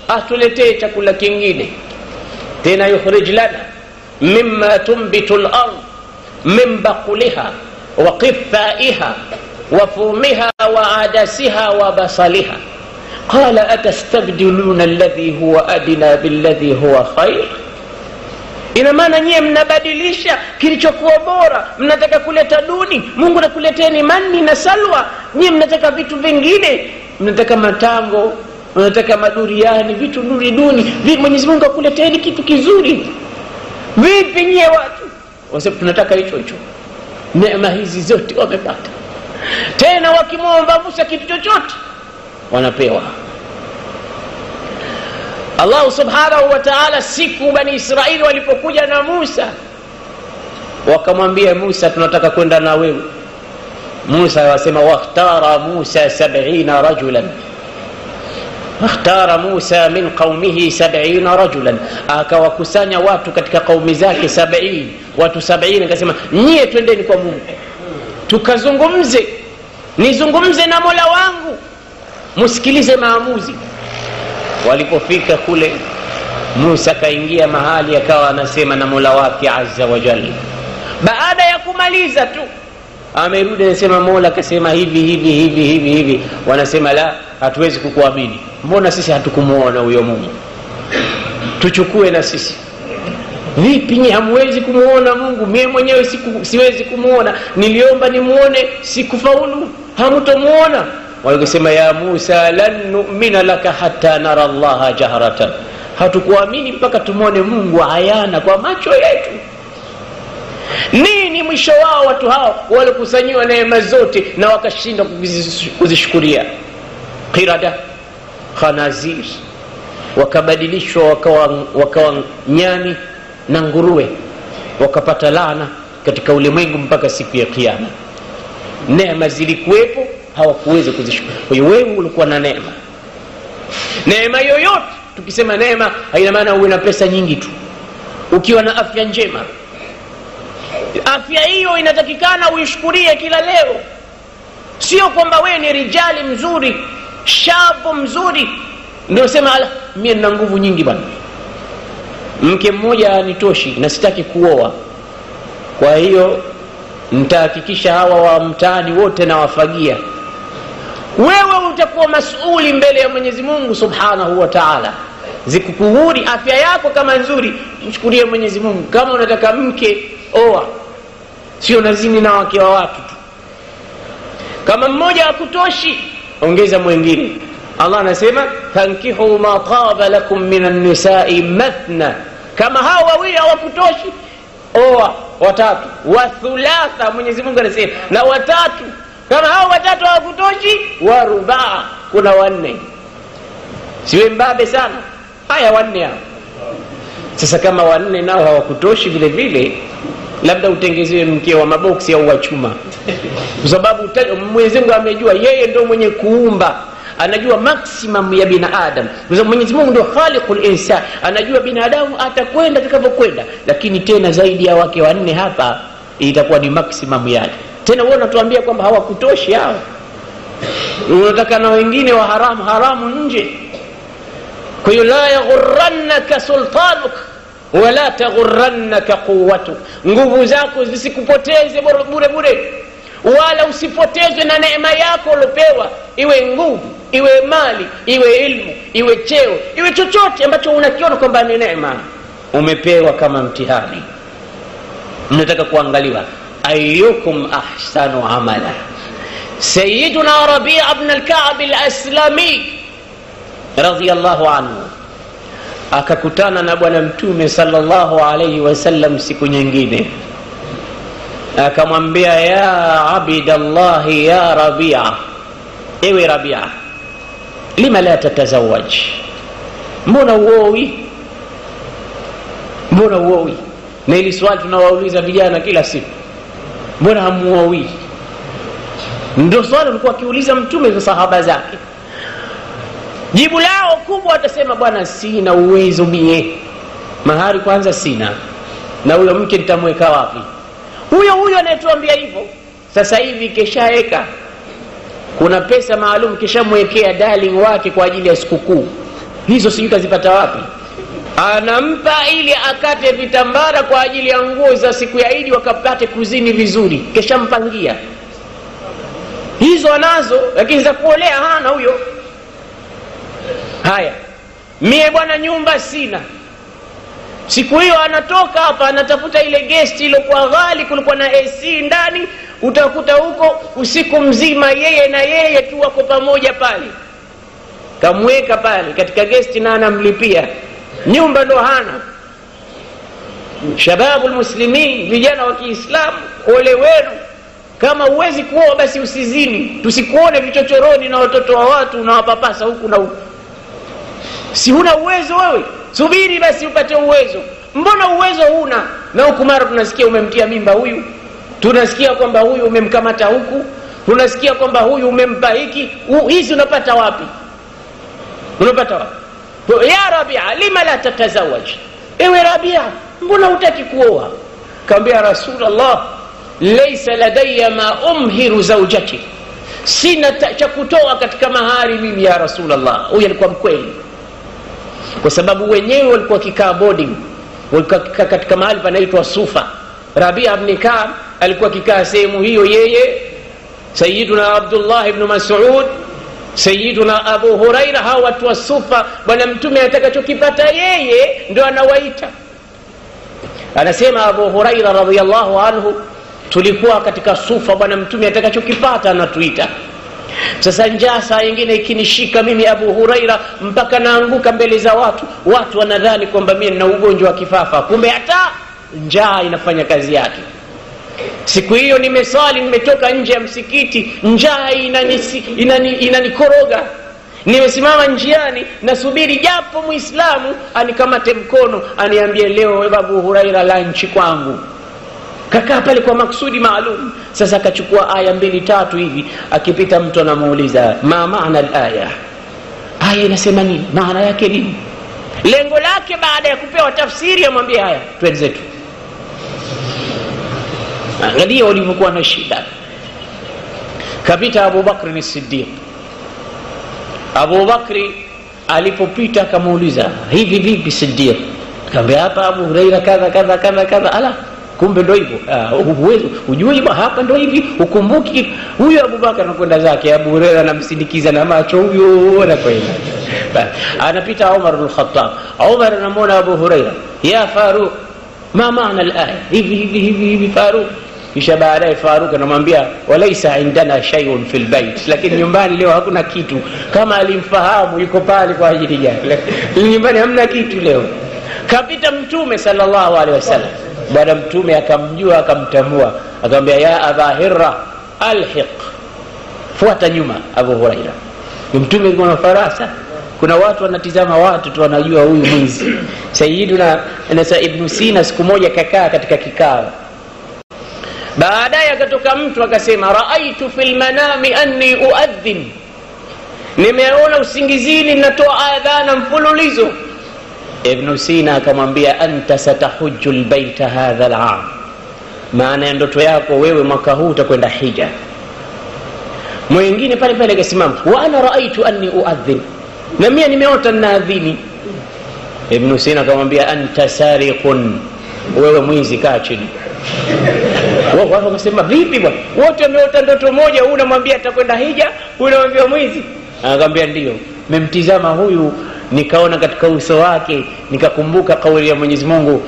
atuletee chakula kingine tena. Yukhrij lana mimma tunbitu al-ard min baquliha wa qithaiha wa fumiha wa adasiha wa basaliha. Qala atastabdiluna alladhi huwa adna billadhi huwa khair. Ina maana nyie mnabadilisha kilichokuwa bora, mnataka kuleta duni. Mungu anakuleteni manni na salwa, nyie mnataka vitu vingine, mnataka matango, mnataka maduriani, vitu duni. Mwenyezi Mungu akuleteni kitu kizuri. Vipi nyie watu? Wasema tunataka hicho hicho. Neema hizi zote wamepata. Tena wakimwomba Musa kitu chochote wanapewa. Allah subhanahu wa ta'ala, siku Bani Israili walipokuja na Musa, wakamwambia Musa, tunataka kwenda na wewe. Musa wasema wakhtara Musa 70 rajulan, wakhtara Musa min qaumihi 70 rajulan, akawakusanya watu katika kaumi zake 70, watu 70. Akasema nyie twendeni kwa Mungu tukazungumze, nizungumze na Mola wangu, msikilize maamuzi. Walipofika kule, Musa kaingia mahali akawa anasema na Mola wake azza wa jalla. Baada ya kumaliza tu amerudi anasema, Mola kasema hivi. Wanasema la, hatuwezi kukuamini, mbona sisi hatukumuona huyo Mungu, tuchukue na sisi. Vipi nyinyi hamwezi kumuona Mungu? Mimi mwenyewe siwezi kumuona, niliomba nimuone sikufaulu, hamtomuona. Wakasema ya Musa, lan nu'mina laka hatta nara Allah jahratan, hatukuamini mpaka tumuone Mungu ayana kwa macho yetu. Nini mwisho wao watu hao? Walikusanyiwa neema zote na wakashindwa kuzishukuria. Qirada, khanazir, wakabadilishwa wakawa nyani na nguruwe, wakapata laana katika ulimwengu mpaka siku ya kiyama. Neema zilikuwepo, hawakuweza kuzishukuru. Kwa hiyo wewe ulikuwa na neema. Neema yoyote, tukisema neema haina maana uwe na pesa nyingi tu. Ukiwa na afya njema, afya hiyo inatakikana uishukurie kila leo. Sio kwamba wewe ni rijali mzuri, shabu mzuri, ndio sema mimi nina nguvu nyingi bwana, mke mmoja hanitoshi na sitaki kuoa, kwa hiyo nitahakikisha hawa wa mtaani wote na wafagia. wewe utakuwa mas'uli mbele ya Mwenyezi Mungu Subhanahu wa Ta'ala. Zikukuhuri afya yako kama nzuri, mchukulie Mwenyezi Mungu. Kama unataka mke, oa, sio nazini na wake wa watu tu. Kama mmoja hakutoshi, ongeza mwingine. Allah anasema tankihu ma taba lakum minan nisa'i mathna. Kama hao wawili hawakutoshi, oa watatu. Wa thulatha, Mwenyezi Mungu anasema, na watatu. Kama hao watatu hawakutoshi, wa rubaa, kuna wanne. Siwe mbabe sana. Haya wanne hao. Sasa kama wanne nao hawakutoshi vile vile, labda utengezewe mke wa maboksi au wa chuma. Kwa sababu Mwenyezi Mungu amejua yeye ndio mwenye kuumba, anajua maximum ya binadamu. Kwa sababu Mwenyezi Mungu ndio khaliqul insan, anajua binadamu atakwenda atakapokwenda. Lakini tena zaidi ya wake wanne hapa itakuwa ni maximum yake. Tena wewe unatuambia kwamba hawakutoshi hao. Unataka na wengine wa haramu nje. Kwa hiyo la yaghurrannaka sultanuk wala taghurrannaka quwwatuk. Nguvu zako zisikupoteze bure, wala usipotezwe na neema yako ulopewa, iwe nguvu, iwe mali, iwe ilmu, iwe cheo, iwe chochote ambacho unakiona kwamba ni neema, umepewa kama mtihani. Mnataka kuangaliwa ayyukum ahsanu amala. Sayyiduna Rabi' ibn al-Ka'b al-Aslami radiyallahu anhu akakutana na bwana Mtume sallallahu alayhi wasallam siku nyingine, akamwambia ya abidallah ya Rabi'a, ewe Rabi'a, lima la tatazawaj, mbona uowi? Na hili swali tunawauliza vijana kila siku, mbona hamuowi? Ndio swali alikuwa akiuliza Mtume na sahaba zake. Jibu lao kubwa atasema, bwana sina uwezo mie, mahari kwanza sina, na huyo mke nitamweka wapi? Huyo anayetuambia hivyo sasa hivi keshaeka, kuna pesa maalum keshamwekea darling wake kwa ajili ya sikukuu. Hizo sijui kazipata wapi. Anampa ili akate vitambara kwa ajili ya nguo za siku ya Eid, wakapate kuzini vizuri, keshampangia. Hizo anazo, lakini za kuolea hana huyo. Haya, mie bwana nyumba sina. Siku hiyo anatoka hapa anatafuta ile guest ile kwa ghali, kulikuwa na AC ndani, utakuta huko usiku mzima yeye tu wako pamoja pale. Kamweka pale katika guest na anamlipia. Nyumba ndo hana. Shababul muslimin, vijana wa Kiislamu, ole wenu. Kama uwezi kuoa basi usizini. Tusikuone vichochoroni na watoto wa watu unawapapasa huku na huku. Si huna uwezo wewe? Subiri basi upate uwezo. Mbona uwezo huna? Na huku mara tunasikia umemtia mimba huyu, tunasikia kwamba huyu umemkamata huku, tunasikia kwamba huyu umempa hiki. Hizi unapata wapi? Ya Rabi'a, lima la tatazawaj? Ewe Rabi'a, mbona hutaki kuoa? Kaambia Rasulullah, laysa ladayya ma umhiru zawjati, sina cha kutoa katika mahari mimi ya Rasulullah. Huyu alikuwa mkweli, kwa sababu wenyewe walikuwa kikaa boarding, walikuwa katika mahali panaitwa Sufa. Rabi'a ibn Ka'b alikuwa kikaa sehemu hiyo, yeye, Sayyiduna Abdullah ibn Mas'ud, Sayyiduna Abu Huraira, hawa watu wa Sufa. Bwana Mtume atakachokipata yeye ndio anawaita. Anasema Abu Huraira radhiyallahu anhu, tulikuwa katika Sufa, Bwana Mtume atakachokipata anatuita. Sasa njaa saa nyingine ikinishika mimi Abu Huraira mpaka naanguka mbele za watu wanadhani kwamba mimi nina ugonjwa wa kifafa, kumbe hata njaa inafanya kazi yake. Siku hiyo nimesali, nimetoka nje ya msikiti, njaa inanikoroga. Nimesimama njiani nasubiri japo Muislamu anikamate mkono aniambie leo Abu Huraira lunch kwangu. Kakaa pale kwa maksudi maalum. Sasa akachukua aya 2-3 hivi, akipita mtu anamuuliza ma maana al-aya, aya inasema nini, maana yake nini? Lengo lake baada ya kupewa tafsiri amwambie haya twende zetu. Angalia walivyokuwa na shida. Kapita Abu Bakr as-Siddiq. Abu Bakri alipopita akamuuliza, hivi vipi Siddiq? Kaambia hapa Abu Huraira kadha. Ala, kumbe ndio hivyo. Uwezo ujue hivyo, hapa ndio hivi, ukumbuki huyo Abubakar anakwenda zake, Abu Huraira anamsindikiza na macho, huyo anakwenda. Anapita Umar ibn Khattab, Umar anamwona Abu Huraira, ya Faruq ma maana al-aya hivi Faruq. Kisha baadaye Faruq anamwambia walaysa indana shay'un fil bayt, lakini nyumbani leo hakuna kitu. Kama alimfahamu yuko pale kwa ajili yake, nyumbani hamna kitu leo. Kapita Mtume sallallahu alaihi wasallam, baada Mtume akamjua akamtambua, akamwambia ya Aba Hirra alhiq, fuata nyuma Abu Huraira. Mtume yuko na farasa, kuna watu wanatizama watu tu wanajua huyu mwizi. Sayyiduna Ibn Sina siku moja kakaa katika kikao, baadaye akatoka mtu akasema raaitu fil manami anni uadhin, nimeona usingizini natoa adhana mfululizo. Ibn Sina akamwambia anta satahujju albayta hadha al'am, maana ya ndoto yako wewe mwaka huu utakwenda hija. Mwingine pale pale akasimama, wa ana raaitu anni uadhin, na mimi nimeota ninaadhini. Ibn Sina akamwambia anta sariqun, wewe mwizi, kaa chini. Wao wakasema vipi bwana, wote wameota ndoto moja, huyu unamwambia atakwenda hija, huyu unamwambia mwizi. Akamwambia ndio, nimemtizama huyu nikaona katika uso wake nikakumbuka kauli ya Mwenyezi Mungu,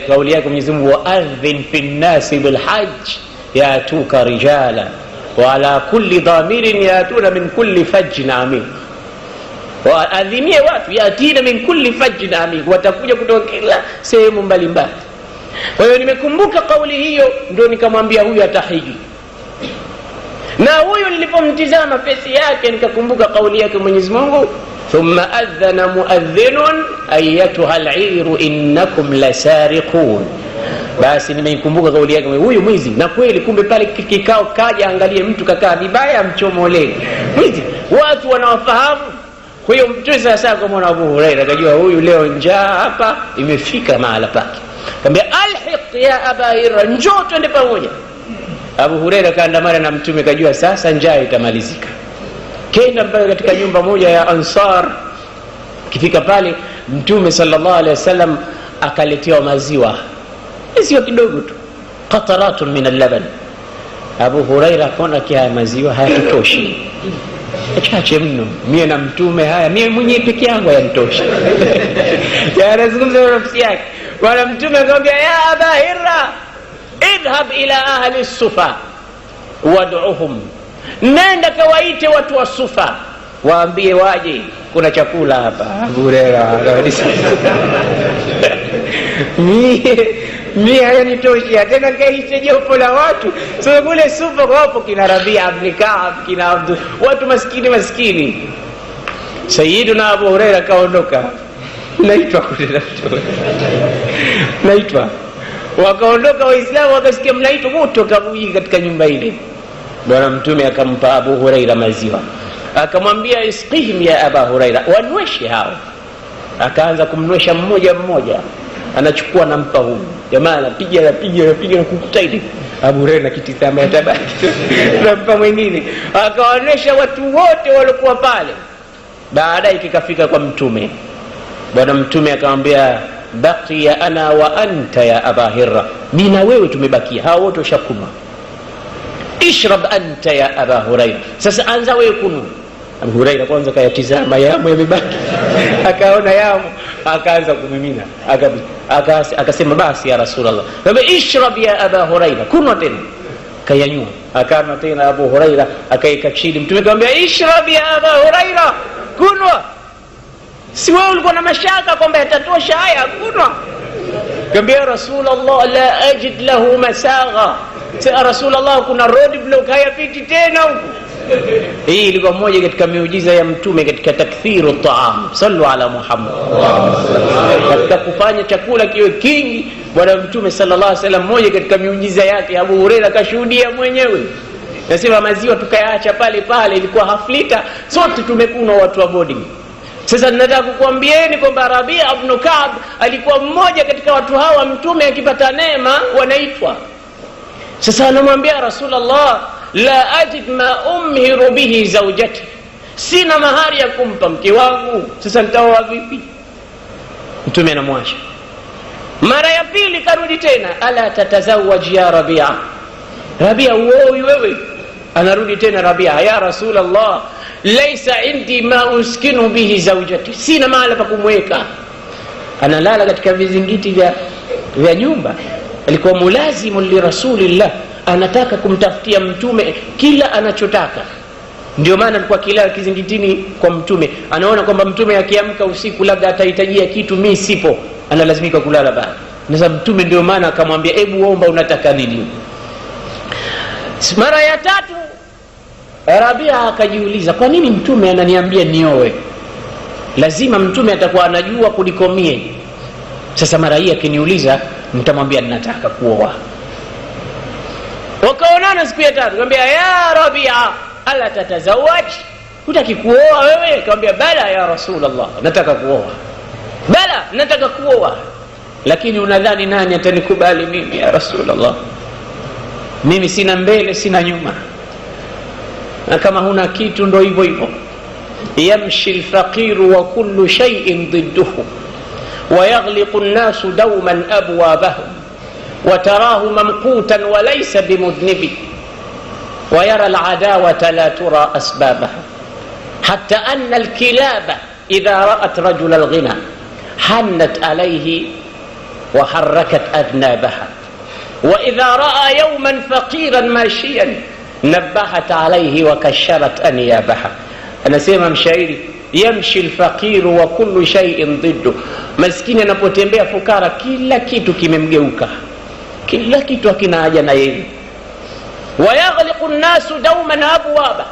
kauli yake Mwenyezi Mungu, wa'adhin fin nasi bil hajj yatuka rijala wa ala kulli dhamirin yatuna min kulli fajjin amik, waadhimie watu yatina min kulli fajjin amik, watakuja kutoka kila sehemu mbalimbali. Kwa hiyo nimekumbuka kauli hiyo, ndio nikamwambia huyu atahiji. Na huyu nilipomtizama fesi yake nikakumbuka kauli yake Mwenyezi Mungu, thumma adhana muadhdhinun ayyatuha al'iru innakum lasariqun. Basi nimeikumbuka kauli yake huyu mwizi, na kweli kumbe pale kikao kaja angalie mtu kakaa vibaya mchomolee mwizi, watu wanawafahamu. Kwa hiyo Mtume sasa akamwona Abu Huraira, akajua huyu leo njaa hapa imefika mahala pake. Akamwambia alhiq ya Aba Hirra, njoo twende pamoja. Abu Huraira kaandamana na Mtume, kajua sasa njaa itamalizika. Kenda mpaka katika nyumba moja ya Ansar. Kifika pale Mtume sallallahu alaihi wasallam akaletewa maziwa, sio kidogo tu, qataratun min al-laban. Abu Huraira akaona kia maziwa hayatoshi, chache mno, mimi na Mtume haya mimi mwenyewe peke yangu yanitosha. Anazungumza na nafsi yake. Wala Mtume akamwambia ya Aba Hirra idhhab ila ahli as-sufa wad'uhum, nenda kawaite watu wa Sufa waambie waje, kuna chakula hapa. Abu Huraira akadisa mimi hayanitoshi, tena kaisha jopo la watu. So kule Sufa wapo kina Rabia ibn Ka'b, kina Abdul, watu maskini. Sayyiduna Abu Huraira kaondoka, naitwa wakaondoka Waislamu, wakasikia mnaitwa moto kabuji katika nyumba ile. Bwana Mtume akampa Abu Huraira maziwa, akamwambia isqihim ya Abu Huraira, wanweshe hao. Akaanza kumnwesha mmoja mmoja, anachukua nampa huyu jamaa, anapiga kukuta ile. Abu Huraira kitizama tabaki nampa mwingine, akawaonesha watu wote walikuwa pale. Baadaye kikafika kwa Mtume. Bwana Mtume akamwambia baqiya ana wa anta ya Aba Hirra, mimi na wewe tumebakia, hao wote washakunywa. Ishrab anta ya Aba Huraira, sasa anza wewe kunywa. Abu Huraira kwanza kayatizama yamo yamebaki, akaona yamo, akaanza kumimina, akasema basi ya Rasulullah, kama ishrab ya Aba Huraira, kunywa tena. Kayanywa, akana tena Abu Huraira, akaika chini. Mtume akamwambia ishrab ya Aba Huraira, kunywa. Si wewe ulikuwa na mashaka kwamba yatatosha haya, kunywa. Akamwambia Rasulullah la ajid lahu masagha, ya Rasulullah kuna road block hayapiti tena huko. Hii ilikuwa moja katika miujiza ya Mtume katika takthiru taam. Sallu ala Muhammad. Katika kufanya chakula kiwe kingi, Bwana Mtume sallallahu alaihi wasallam, moja katika miujiza yake Abu Huraira kashuhudia mwenyewe. Nasema maziwa tukayaacha pale pale, ilikuwa haflita, sote tumekunywa watu wa boarding. Sasa nataka kukuambieni kwamba Rabia ibn Ka'b alikuwa mmoja katika watu hawa Mtume akipata neema wanaitwa. Sasa anamwambia Rasulullah la ajid ma umhiru bihi zawjati, sina mahari ya kumpa mke wangu, sasa nitaoa vipi? Mtume anamwacha. Mara ya pili karudi tena, ala tatazawaj ya Rabia. Rabia uoi wewe? Anarudi tena Rabia, ya Rasulullah, laysa indi ma uskinu bihi zawjati, sina mahali pa kumweka. Analala katika vizingiti vya nyumba. Alikuwa mulazimu li Rasulillah, anataka kumtafutia mtume kila anachotaka. Ndio maana alikuwa kila kizingitini kwa mtume, anaona kwamba mtume akiamka usiku labda atahitajia kitu, mimi sipo, analazimika kulala bado. Sasa mtume ndio maana akamwambia, hebu omba unataka nini. Mara ya tatu Rabia akajiuliza, kwa nini mtume ananiambia nioe? Lazima mtume atakuwa anajua kuliko mie. Sasa mara hii akiniuliza, nitamwambia ninataka kuoa. Wakaonana siku ya tatu, akamwambia, ya Rabia, ala tatazawaj, hutaki kuoa wewe? Akamwambia, bala ya Rasulullah, nataka kuoa. Bala, nataka kuoa, lakini unadhani nani atanikubali mimi ya Rasulullah? Mimi sina mbele sina nyuma, na kama huna kitu ndo hivyo hivyo. Yamshi alfaqiru wa kullu shay'in ضدhu wa yaghliqu an-nasu dawman abwabahum wa tarahu mamqutan wa laysa bimudhnibi wa yara al-adawata la tura asbabaha hatta anna al-kilaba idha ra'at rajul al-ghina hannat alayhi wa harakat adnabaha wa idha ra'a yawman faqiran mashiyan nabahat alayhi wa kasharat anyabaha. Anasema mshairi, yamshi alfaqiru wa kullu shay'in ضده, maskini anapotembea fukara kila kitu kimemgeuka, kila kitu hakina haja na yeye. Wa yaghliqu an-nasu dawman abwaba,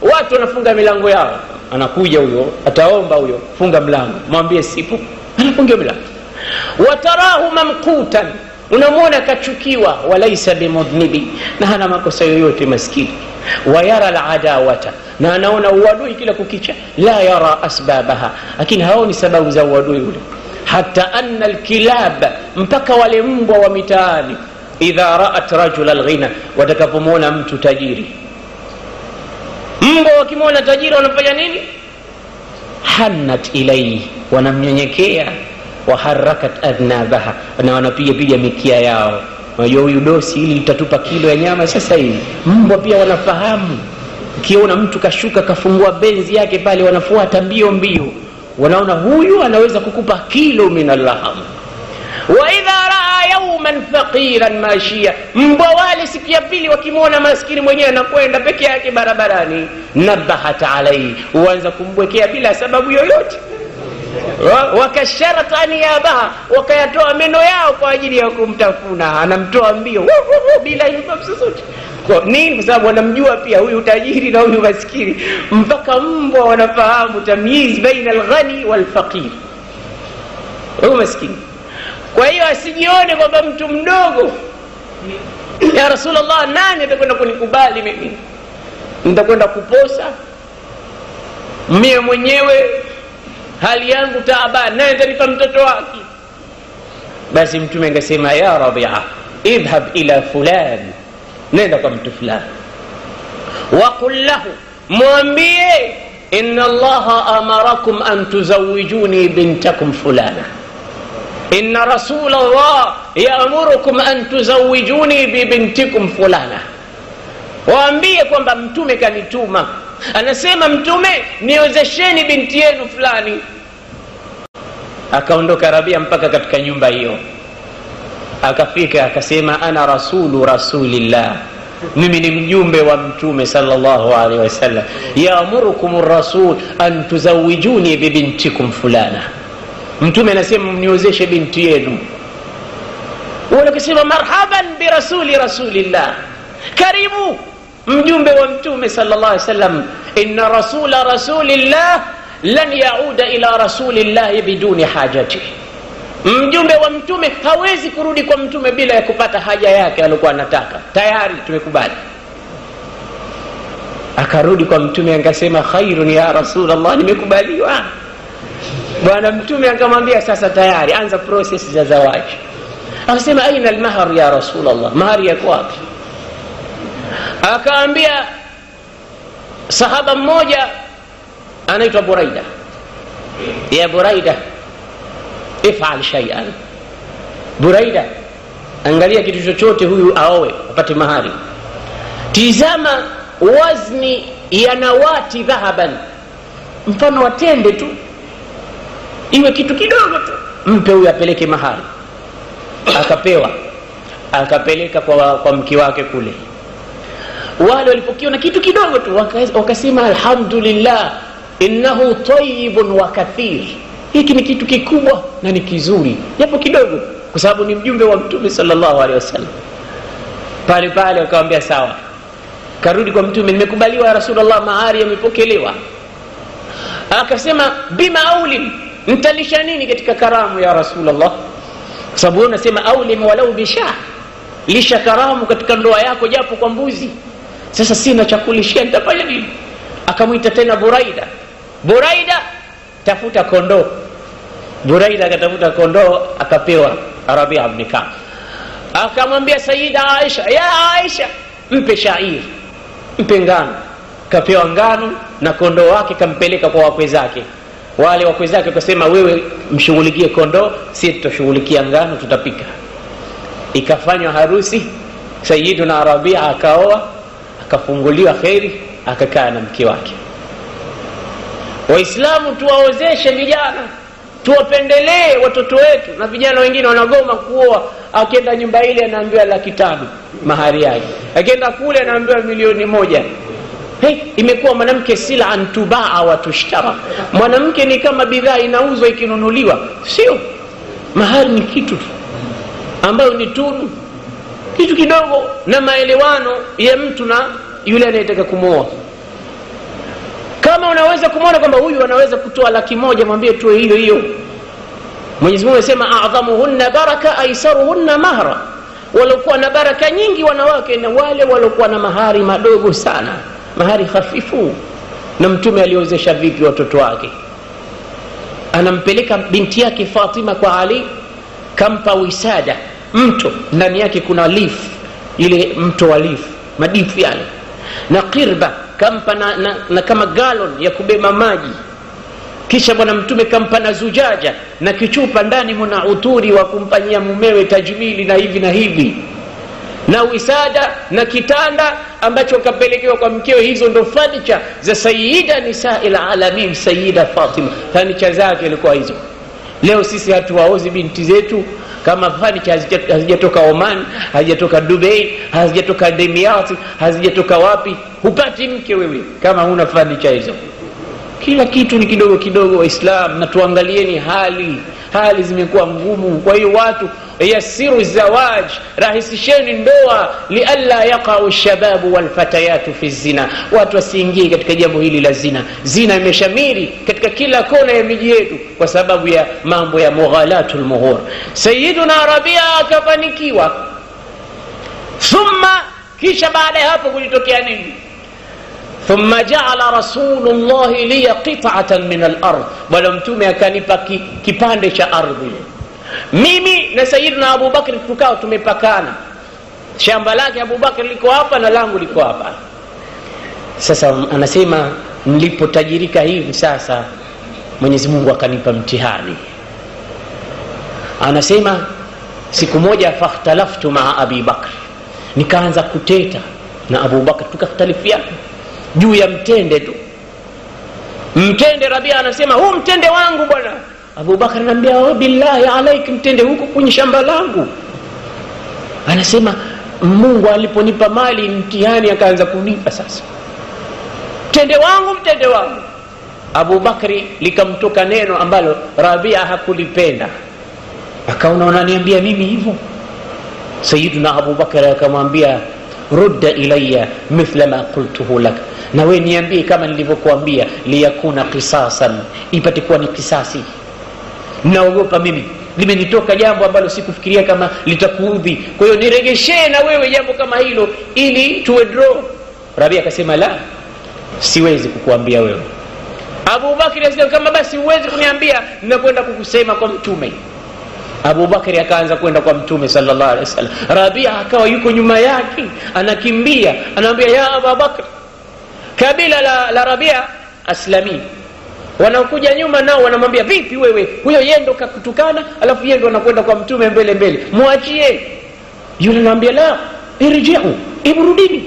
watu wanafunga milango yao. Anakuja huyo ataomba, huyo funga mlango, mwambie sipo, anafunga mlango. Wa tarahu mamqutan, unamwona kachukiwa, walaysa bimudhnibi, na hana makosa yoyote maskini. Wa yara al-adawata, na anaona uadui kila kukicha, la yara asbabaha, lakini haoni sababu za uadui ule. Hatta anna al-kilab, mpaka wale mbwa wa mitaani, idha ra'at rajul al-ghina, watakapomwona mtu tajiri. Mbwa wakimwona tajiri wanafanya nini? Hannat ilayhi, wanamnyenyekea. Wa harakat adnabaha, na wanapiga mikia yao. Unajua huyu dosi ili itatupa kilo ya nyama sasa hivi. Mbwa pia wanafahamu, ukiona mtu kashuka kafungua benzi yake pale, wanafuata mbio mbio, wanaona huyu anaweza kukupa kilo min al-laham. Wa idha raa yawman faqiran mashiya, mbwa wale siku ya pili wakimwona maskini mwenyewe anakwenda peke yake barabarani, nabahat alayhi, huanza kumbwekea bila sababu yoyote. Wakasharat anyabaha, wakayatoa meno yao kwa ajili ya kumtafuna, anamtoa mbio bila sababu zozote. Kwa nini? Kwa sababu wanamjua pia huyu tajiri na huyu maskini. Mpaka mbwa wanafahamu tamyiz baina al-ghani wal-faqir, huyu maskini. Kwa hiyo asijione kwamba mtu mdogo, ya Rasulullah, nani atakwenda kunikubali mimi? Nitakwenda kuposa mimi mwenyewe, hali yangu taabani, naye atanipa mtoto wake. Basi mtume angesema, ya Rabia, idhhab ila fulan, nenda kwa mtu fulani, wa qul lahu, mwambie, inna Allaha amarakum an tuzawijuni bintakum fulana, inna Rasulallah ya'murukum an tuzawijuni bi bintikum fulana. Waambie kwamba mtume kanituma, anasema mtume, niozesheni binti yenu fulani. Akaondoka Rabia mpaka katika nyumba hiyo, akafika akasema, ana rasulu rasulillah, mimi ni mjumbe wa mtume sallallahu alaihi wasallam, ya'murukum ar-rasul an tuzawijuni bi bintikum fulana. Mtume anasema mniozeshe binti yenu. Wale wakasema, marhaban bi rasuli rasulillah, karibu mjumbe wa mtume sallallahu alaihi wasallam. Inna rasula rasulillah lan yauda ila rasulillah biduni hajati, mjumbe wa mtume hawezi kurudi kwa mtume bila ya kupata haja yake alikuwa anataka. Tayari tumekubali. Akarudi kwa mtume akasema, khairun ya Rasulullah, nimekubaliwa. Bwana mtume akamwambia, sasa tayari anza process za zawaji. Akasema, aina al-mahr ya Rasulullah, mahari yako wapi? Akaambia sahaba mmoja anaitwa Buraida, ya Buraida, if'al shay'an, Buraida, angalia kitu chochote huyu aowe apate mahari. Tizama wazni ya nawati dhahaban, mfano wa tende tu, iwe kitu kidogo tu, mpe huyu apeleke mahari. Akapewa, akapeleka kwa mke wake kule. Wale walipokiona kitu kidogo tu wakasema alhamdulillah innahu tayyibun wa kathir, hiki ni kitu kikubwa na ni kizuri japo kidogo, kwa sababu ni mjumbe wa Mtume sallallahu alaihi wasallam. Pale pale akamwambia sawa. Karudi kwa Mtume, nimekubaliwa ya Rasulullah, mahari yamepokelewa. Akasema bima aulim, mtalisha nini katika karamu ya Rasulullah? Kwa sababu unasema aulim walau bisha, lisha karamu katika ndoa yako japo kwa mbuzi. Sasa sina cha kulishia, nitafanya nini? Akamuita tena Buraida. Buraida, tafuta kondoo. Buraida akatafuta kondoo, akapewa Rabi'a ibn Ka'b. Akamwambia Sayyida Aisha, ya Aisha, mpe shair, mpe ngano. Kapewa ngano na kondoo wake, kampeleka kwa wakwe zake. Wale wakwe zake wakasema wewe mshughulikie kondoo, sisi tutashughulikia ngano, tutapika. Ikafanywa harusi, Sayyiduna Rabi'a akaoa, akafunguliwa khairi, akakaa na mke wake. Waislamu tuwaozeshe vijana, tuwapendelee watoto wetu. Na vijana wengine wanagoma kuoa, akienda nyumba ile anaambiwa 500,000 mahari yake, akienda kule anaambiwa 1,000,000. Imekuwa mwanamke sila antubaa wa tushtara. Mwanamke ni kama bidhaa inauzwa ikinunuliwa, sio? Mahari ni kitu ambayo ni tunu, kitu kidogo na maelewano ya mtu na yule anayetaka kumuoa. Kama unaweza kumuona kwamba huyu anaweza kutoa 100,000, mwambie tu hiyo hiyo. Mwenyezi Mungu anasema a'dhamuhunna baraka aisaruhunna mahra, walikuwa na baraka nyingi wanawake na wale walikuwa na mahari madogo sana, mahari hafifu. Na Mtume aliozesha vipi watoto wake? Anampeleka binti yake Fatima kwa Ali, kampa wisada, mto ndani yake kuna leaf, ile mto wa leaf, madifu yale, na qirba kampa na kama galon ya kubeba maji. Kisha bwana Mtume kampa na zujaja na kichupa ndani mna uturi wa kumpanyia mumewe tajmili na hivi na hivi, na wisada na kitanda ambacho kapelekewa kwa mkewe. Hizo ndo furniture za Sayyida Nisa'il Alamin, Sayyida Fatima, furniture zake ilikuwa hizo. Leo sisi hatuwaozi binti zetu kama furniture hazijatoka Oman, hazijatoka Dubai, hazijatoka Emirates, hazijatoka wapi. Hupati mke wewe kama huna furniture hizo. Kila kitu ni kidogo kidogo Waislamu, na tuangalieni hali zimekuwa ngumu. Kwa hiyo watu yasiru zawaj, rahisisheni ndoa, lialla yaqa'u shababu wal fatayatu fi zina, watu wasiingie katika jambo hili la zina. Zina imeshamiri katika kila kona ya miji yetu kwa sababu ya mambo ya mughalatul muhur. Sayyiduna Rabi'a akafanikiwa. Thumma, kisha baada ya hapo kulitokea nini? Thumma ja'ala Rasulullah li qit'atan min al-ard, bwana Mtume akanipa kipande cha ardhi. Mimi na Sayyidina Abu Bakr tukao tumepakana, shamba lake Abu Bakr liko hapa na langu liko hapa. Sasa anasema nilipotajirika hivi sasa Mwenyezi Mungu akanipa mtihani. Anasema siku moja fakhtalaftu ma'a Abi Bakr, nikaanza kuteta na Abu Bakr, tukakhtalifiana juu ya mtende tu. Mtende, Rabia anasema huu mtende wangu bwana. Abu Bakar anambia wa billahi alaik, mtende huko kwenye shamba langu. Anasema Mungu aliponipa mali mtihani akaanza kunipa sasa mtende wangu. Abu Bakri likamtoka neno ambalo Rabia hakulipenda, akaona unaniambia mimi hivyo. Sayyiduna Abu Bakar akamwambia rudda ilayya mithla ma qultuhu lak, na wewe niambie kama nilivyokuambia, liyakuna qisasan, ipate kuwa ni kisasi. Naogopa mimi, limenitoka jambo ambalo sikufikiria kama litakuudhi, kwa hiyo niregeshe na wewe jambo kama hilo ili tuwe draw. Rabia akasema la, siwezi kukuambia wewe. Abu Bakr akasema kama basi huwezi kuniambia, ninakwenda kukusema kwa Mtume. Abu Bakr akaanza kwenda kwa Mtume sallallahu alaihi wasallam. Rabia akawa yuko nyuma yake anakimbia, anamwambia ya Abu Bakr, kabila la Rabia Aslami, Wanaokuja nyuma nao wanamwambia, vipi wewe, huyo yeye ndo kakutukana, alafu yeye ndo anakwenda kwa mtume mbele, muachie. Yule anamwambia, la irji'u, iburudini.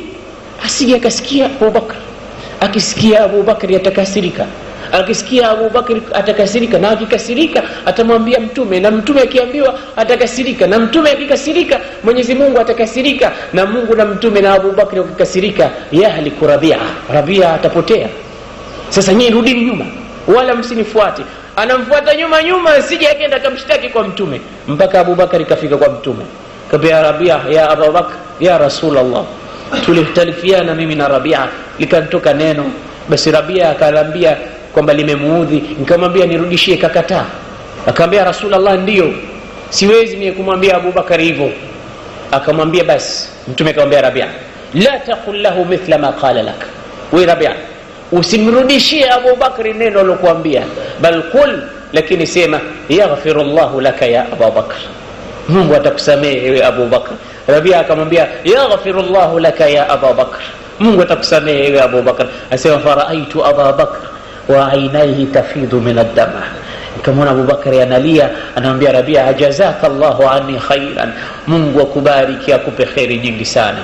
Asije akasikia Abubakar. Akisikia Abubakar atakasirika, akisikia Abubakar atakasirika, na akikasirika atamwambia mtume, na mtume akiambiwa atakasirika, na mtume akikasirika Mwenyezi Mungu atakasirika, na Mungu na mtume na Abubakar wakikasirika, yahliku Rabia atapotea. Sasa nyinyi rudini nyuma, wala msinifuate. Anamfuata nyuma asije akaenda kumshtaki kwa mtume, mpaka Abubakar kafika kwa mtume. Kabia Rabia, ya Abubakar, ya Rasulullah, tulitalifiana mimi na Rabia, likanitoka neno. Basi Rabia akalambia kwamba limemuudhi, nikamwambia nirudishie, kakataa. Akamwambia Rasulullah, ndio siwezi mimi kumwambia Abubakar hivyo. Akamwambia basi, mtume akamwambia Rabia, la taqul lahu mithla ma qala lak. Wewe Rabia, usimrudishie Abubakar neno alokuambia, bal qul, lakini sema yaghfirullahu laka ya Abubakar, Mungu atakusamehe ewe Abubakar. Rabia akamwambia yaghfirullahu laka ya Abubakar, Mungu atakusamehe ewe Abubakar. Asema faraaitu Abubakar wa ainaihi tafidu min ad-dama. Nikamwona Abubakar analia, anamwambia Rabia, jazakallahu anni khairan, Mungu akubariki, akupe khairi nyingi sana.